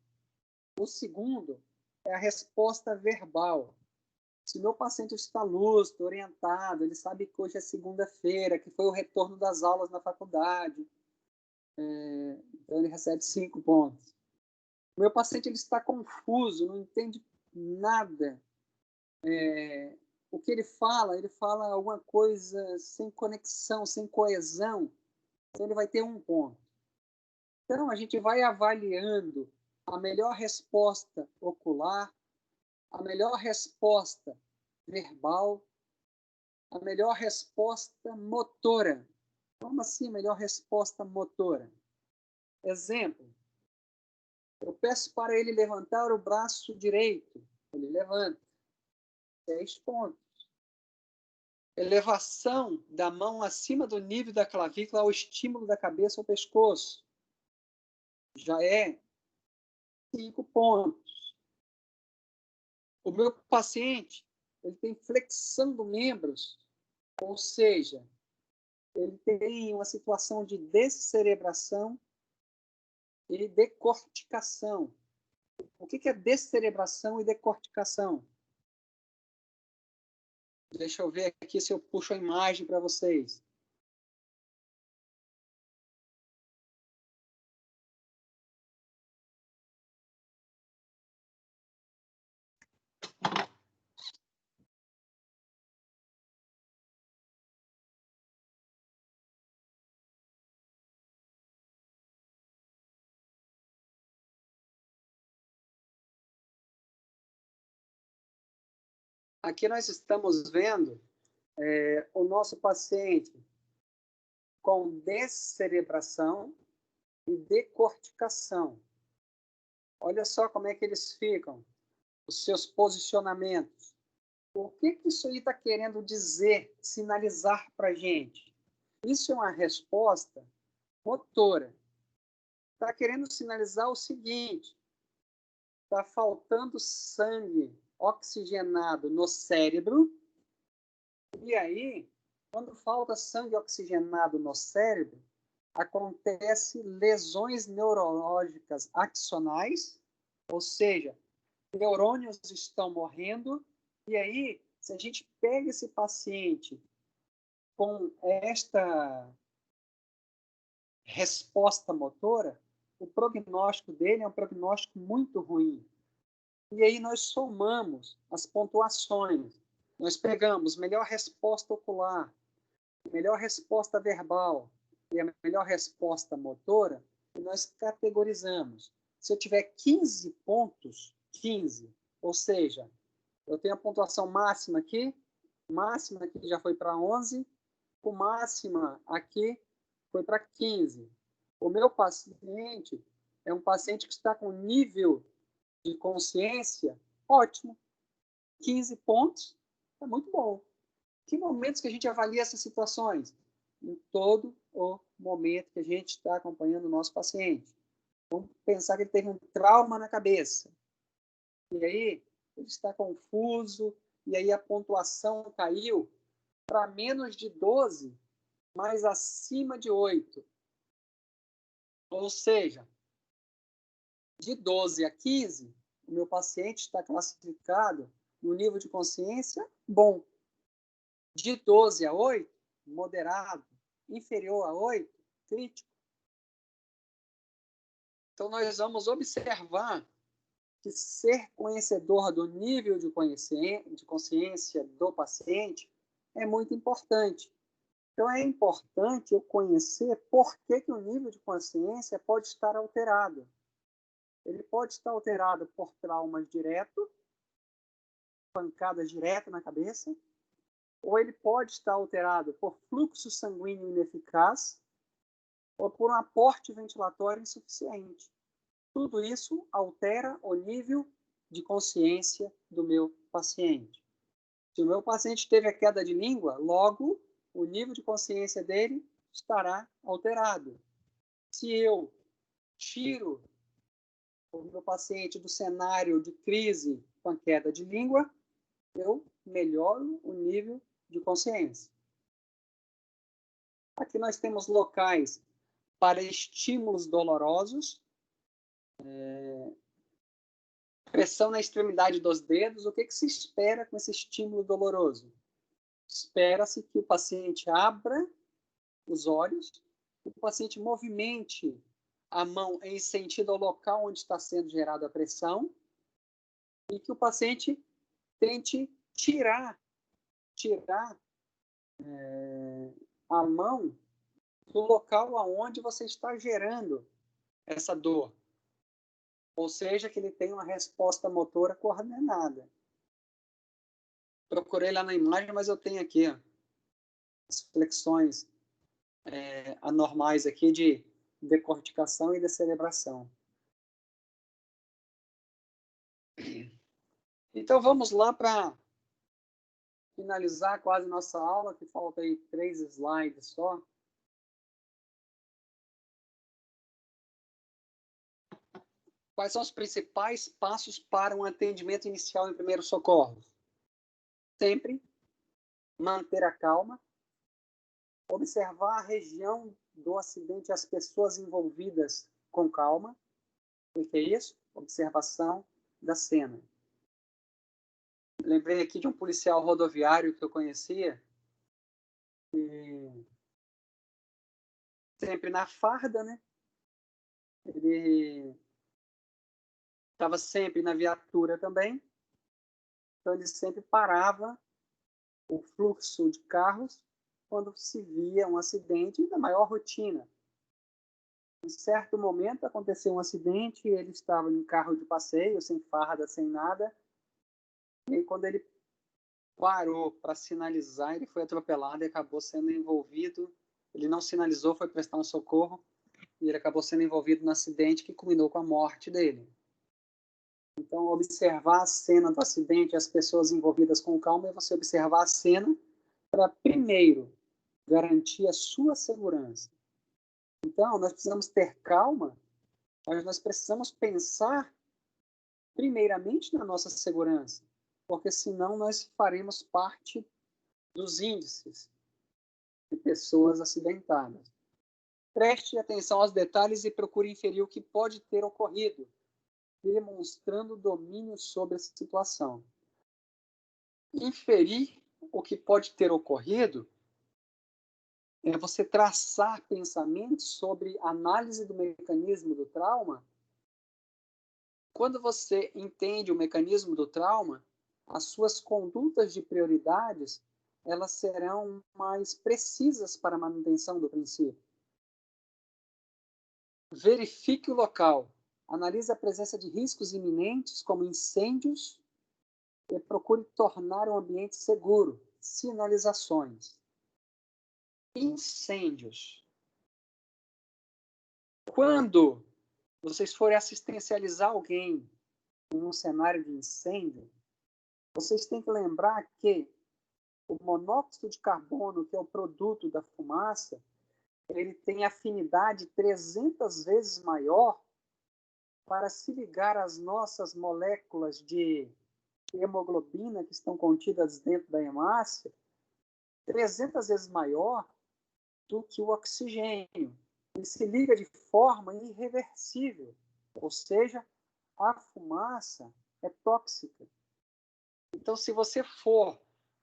O segundo é a resposta verbal. Se meu paciente está lúcido, orientado, ele sabe que hoje é segunda-feira, que foi o retorno das aulas na faculdade, então ele recebe 5 pontos. O meu paciente ele está confuso, não entende nada. O que ele fala alguma coisa sem conexão, sem coesão, então ele vai ter 1 ponto. Então, a gente vai avaliando a melhor resposta ocular, a melhor resposta verbal, a melhor resposta motora. Como assim, melhor resposta motora? Exemplo, eu peço para ele levantar o braço direito. Ele levanta. 6 pontos. Elevação da mão acima do nível da clavícula ao estímulo da cabeça ao pescoço. Já é 5 pontos. O meu paciente ele tem flexão dos membros, ou seja, ele tem uma situação de descerebração e decorticação. O que é descerebração e decorticação? Deixa eu ver aqui se eu puxo a imagem para vocês. Aqui nós estamos vendo o nosso paciente com descerebração e decorticação. Olha só como é que eles ficam, os seus posicionamentos. O que isso aí está querendo dizer, sinalizar para a gente? Isso é uma resposta motora. está querendo sinalizar o seguinte: está faltando sangue oxigenado no cérebro, e aí, quando falta sangue oxigenado no cérebro, acontece lesões neurológicas axonais, ou seja, neurônios estão morrendo, e aí, se a gente pega esse paciente com esta resposta motora, o prognóstico dele é um prognóstico muito ruim. E aí nós somamos as pontuações. Nós pegamos melhor resposta ocular, melhor resposta verbal e a melhor resposta motora, e nós categorizamos. Se eu tiver 15 pontos, 15, ou seja, eu tenho a pontuação máxima aqui já foi para 11, o máxima aqui foi para 15. O meu paciente é um paciente que está com nível de consciência ótimo. 15 pontos é muito bom. Que momentos que a gente avalia essas situações? Em todo o momento que a gente está acompanhando o nosso paciente. Vamos pensar que ele teve um trauma na cabeça. E aí, ele está confuso, e aí a pontuação caiu para menos de 12, mas acima de 8. Ou seja, de 12 a 15, o meu paciente está classificado no nível de consciência bom. De 12 a 8, moderado. Inferior a 8, crítico. Então, nós vamos observar que ser conhecedor do nível de consciência do paciente é muito importante. Então, é importante eu conhecer por que o nível de consciência pode estar alterado. Ele pode estar alterado por traumas diretos, pancadas diretas na cabeça, ou ele pode estar alterado por fluxo sanguíneo ineficaz, ou por um aporte ventilatório insuficiente. Tudo isso altera o nível de consciência do meu paciente. Se o meu paciente teve a queda de língua, logo o nível de consciência dele estará alterado. Se eu tiro o meu paciente do cenário de crise com a queda de língua, eu melhoro o nível de consciência. Aqui nós temos locais para estímulos dolorosos, pressão na extremidade dos dedos. O que se espera com esse estímulo doloroso? Espera-se que o paciente abra os olhos, que o paciente movimente a mão em sentido ao local onde está sendo gerada a pressão e que o paciente tente tirar a mão do local aonde você está gerando essa dor. Ou seja, que ele tenha uma resposta motora coordenada. Procurei lá na imagem, mas eu tenho aqui as flexões anormais aqui de decorticação e descerebração. Então vamos lá para finalizar quase nossa aula, que falta aí 3 slides só. Quais são os principais passos para um atendimento inicial em primeiros socorros? Sempre manter a calma, observar a região do acidente e as pessoas envolvidas com calma. O que é isso? Observação da cena. Lembrei aqui de um policial rodoviário que eu conhecia, que sempre na farda, né? Ele estava sempre na viatura também, então ele sempre parava o fluxo de carros quando se via um acidente da maior rotina. Em certo momento aconteceu um acidente, ele estava em carro de passeio, sem farda, sem nada, e aí, quando ele parou para sinalizar, ele foi atropelado e acabou sendo envolvido. Ele não sinalizou, foi prestar um socorro, e ele acabou sendo envolvido no acidente que culminou com a morte dele. Então, observar a cena do acidente, as pessoas envolvidas com calma, é você observar a cena para, primeiro, garantir a sua segurança. Então, nós precisamos ter calma Mas nós precisamos pensar primeiramente na nossa segurança, porque senão nós faremos parte dos índices de pessoas acidentadas. Preste atenção aos detalhes e procure inferir o que pode ter ocorrido, demonstrando domínio sobre a situação. Inferir o que pode ter ocorrido é você traçar pensamentos sobre análise do mecanismo do trauma. Quando você entende o mecanismo do trauma, as suas condutas de prioridades elas serão mais precisas para a manutenção do princípio. Verifique o local. Analise a presença de riscos iminentes, como incêndios, e procure tornar o ambiente seguro. Sinalizações. Incêndios. Quando vocês forem assistencializar alguém em um cenário de incêndio, vocês têm que lembrar que o monóxido de carbono, que é o produto da fumaça, ele tem afinidade 300 vezes maior para se ligar às nossas moléculas de hemoglobina que estão contidas dentro da hemácia, 300 vezes maior do que o oxigênio. Ele se liga de forma irreversível, ou seja, a fumaça é tóxica. Então, se você for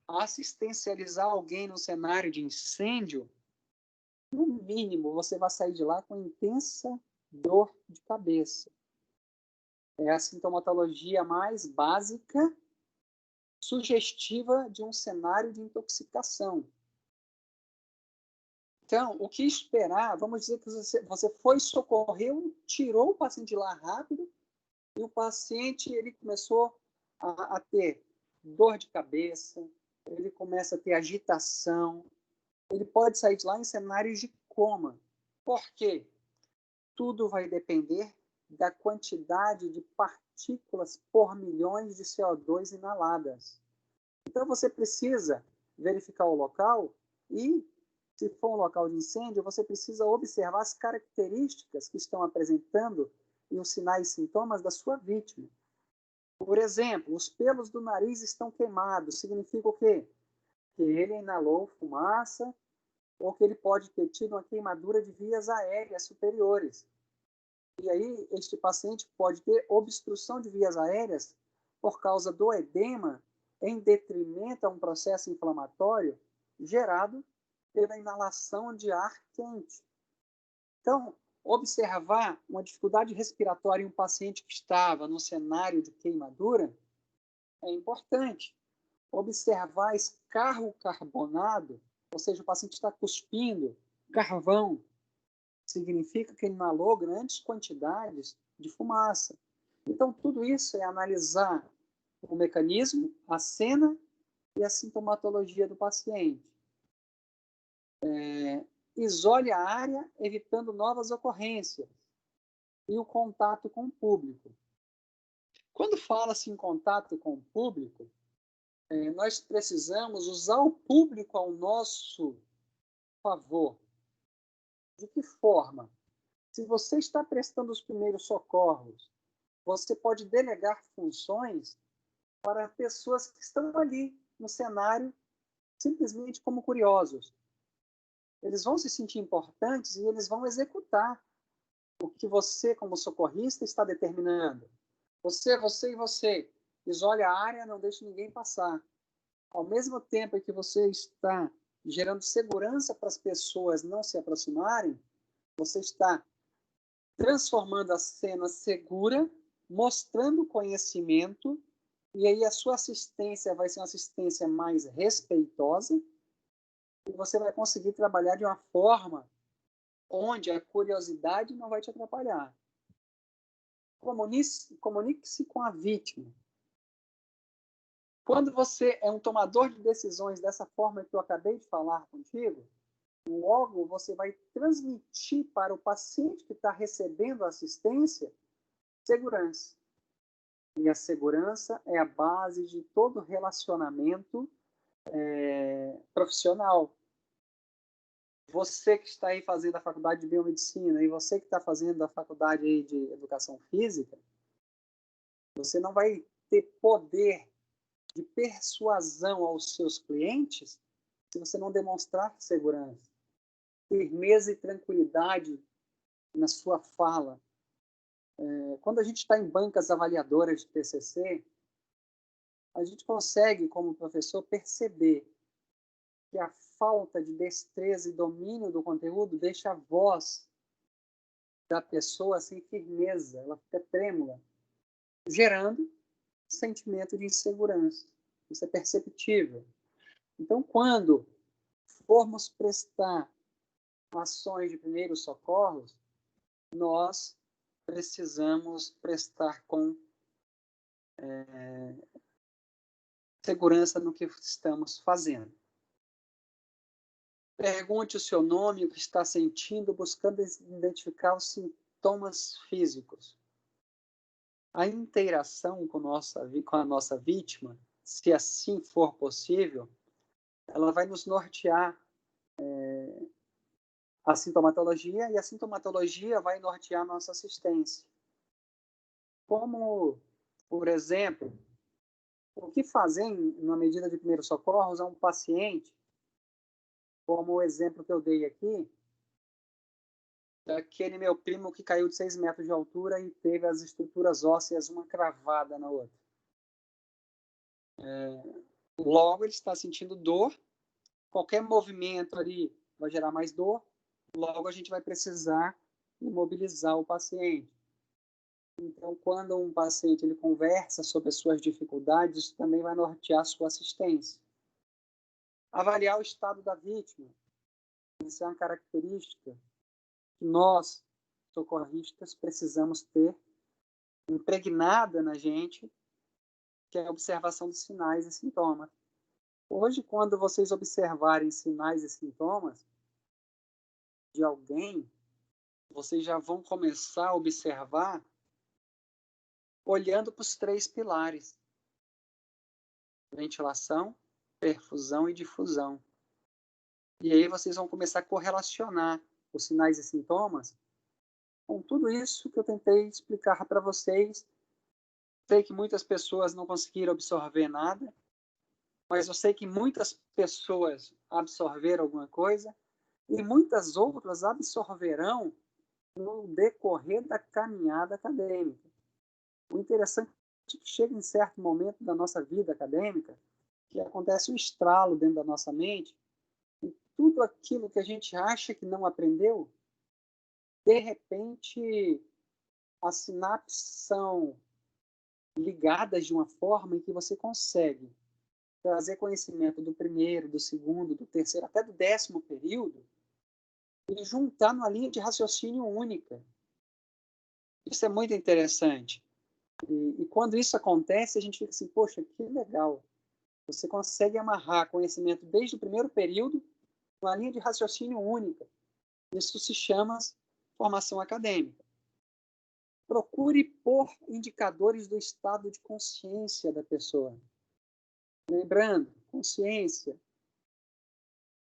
assistencializar alguém no cenário de incêndio, no mínimo, você vai sair de lá com intensa dor de cabeça. É a sintomatologia mais básica, sugestiva de um cenário de intoxicação. Então, o que esperar? Vamos dizer que você foi, socorreu, tirou o paciente de lá rápido e o paciente ele começou a ter dor de cabeça, ele começa a ter agitação, ele pode sair de lá em cenários de coma. Por quê? Tudo vai depender da quantidade de partículas por milhões de CO2 inaladas. Então, você precisa verificar o local e, se for um local de incêndio, você precisa observar as características que estão apresentando e os sinais e sintomas da sua vítima. Por exemplo, os pelos do nariz estão queimados. Significa o quê? Que ele inalou fumaça ou que ele pode ter tido uma queimadura de vias aéreas superiores. E aí, este paciente pode ter obstrução de vias aéreas por causa do edema em detrimento a um processo inflamatório gerado pela inalação de ar quente. Então, observar uma dificuldade respiratória em um paciente que estava no cenário de queimadura é importante. Observar escarro carbonado, ou seja, o paciente está cuspindo carvão, significa que ele inalou grandes quantidades de fumaça. Então, tudo isso é analisar o mecanismo, a cena e a sintomatologia do paciente. Isole a área, evitando novas ocorrências. E o contato com o público. Quando fala-se em contato com o público, nós precisamos usar o público ao nosso favor. De que forma? Se você está prestando os primeiros socorros, você pode delegar funções para pessoas que estão ali no cenário simplesmente como curiosos. Eles vão se sentir importantes e eles vão executar o que você, como socorrista, está determinando. Você e você. Isole a área, não deixe ninguém passar. Ao mesmo tempo que você está gerando segurança para as pessoas não se aproximarem, você está transformando a cena segura, mostrando conhecimento, e aí a sua assistência vai ser uma assistência mais respeitosa, e você vai conseguir trabalhar de uma forma onde a curiosidade não vai te atrapalhar. Comunique-se com a vítima. Quando você é um tomador de decisões dessa forma que eu acabei de falar contigo, logo você vai transmitir para o paciente que está recebendo a assistência segurança. E a segurança é a base de todo relacionamento profissional. você que está aí fazendo a faculdade de biomedicina e você que está fazendo a faculdade aí de educação física, você não vai ter poder de persuasão aos seus clientes se você não demonstrar segurança, firmeza e tranquilidade na sua fala. Quando a gente está em bancas avaliadoras de TCC, a gente consegue, como professor, perceber que a falta de destreza e domínio do conteúdo deixa a voz da pessoa sem firmeza, ela fica trêmula, gerando sentimento de insegurança. Isso é perceptível. Então, quando formos prestar ações de primeiros socorros, nós precisamos prestar com segurança no que estamos fazendo. Pergunte o seu nome, o que está sentindo, buscando identificar os sintomas físicos. A interação com a nossa vítima, se assim for possível, ela vai nos nortear a sintomatologia, e a sintomatologia vai nortear a nossa assistência. Como, por exemplo, o que fazer na medida de primeiros socorros a um paciente, como o exemplo que eu dei aqui, daquele meu primo que caiu de 6 metros de altura e teve as estruturas ósseas uma cravada na outra. Logo, ele está sentindo dor, qualquer movimento ali vai gerar mais dor, logo a gente vai precisar imobilizar o paciente. Então, quando um paciente ele conversa sobre as suas dificuldades, isso também vai nortear a sua assistência. Avaliar o estado da vítima. Isso é uma característica que nós, socorristas, precisamos ter impregnada na gente, que é a observação dos sinais e sintomas. Hoje, quando vocês observarem sinais e sintomas de alguém, vocês já vão começar a observar olhando para os 3 pilares: ventilação, perfusão e difusão. E aí vocês vão começar a correlacionar os sinais e sintomas com tudo isso que eu tentei explicar para vocês. Sei que muitas pessoas não conseguiram absorver nada, mas eu sei que muitas pessoas absorveram alguma coisa e muitas outras absorverão no decorrer da caminhada acadêmica. O interessante é que chega em certo momento da nossa vida acadêmica que acontece um estralo dentro da nossa mente e tudo aquilo que a gente acha que não aprendeu, de repente, as sinapses são ligadas de uma forma em que você consegue trazer conhecimento do primeiro, do segundo, do terceiro, até do 10º período e juntar numa linha de raciocínio única. Isso é muito interessante. E quando isso acontece, a gente fica assim, poxa, que legal. Você consegue amarrar conhecimento desde o primeiro período numa linha de raciocínio única. Isso se chama formação acadêmica. Procure pôr indicadores do estado de consciência da pessoa. Lembrando, consciência.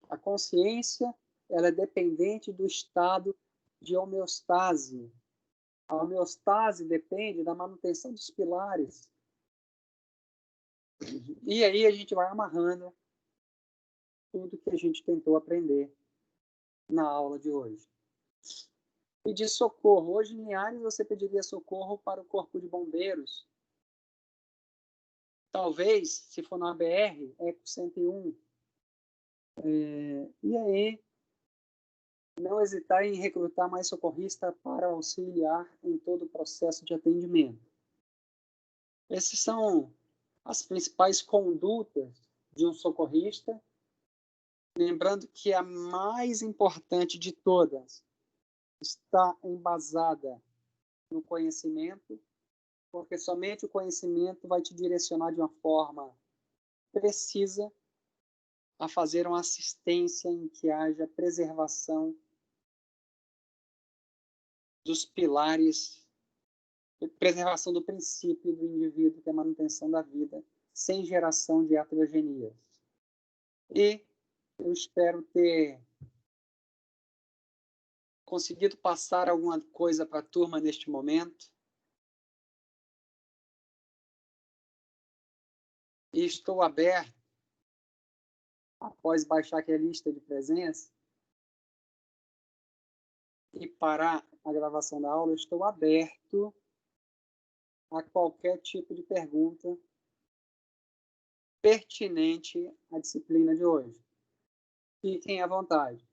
A consciência ela é dependente do estado de homeostase. A homeostase depende da manutenção dos pilares. E aí a gente vai amarrando tudo que a gente tentou aprender na aula de hoje. Pedir socorro. Hoje, em Linhares, você pediria socorro para o Corpo de Bombeiros. Talvez, se for na BR, Eco 101. E aí, não hesitar em recrutar mais socorrista para auxiliar em todo o processo de atendimento. Essas são as principais condutas de um socorrista. Lembrando que a mais importante de todas está embasada no conhecimento, porque somente o conhecimento vai te direcionar de uma forma precisa a fazer uma assistência em que haja preservação dos pilares, preservação do princípio do indivíduo, que é a manutenção da vida, sem geração de iatrogenias. E eu espero ter conseguido passar alguma coisa para a turma neste momento? E estou aberto, após baixar aqui a lista de presença e parar a gravação da aula, eu estou aberto a qualquer tipo de pergunta pertinente à disciplina de hoje. Fiquem à vontade.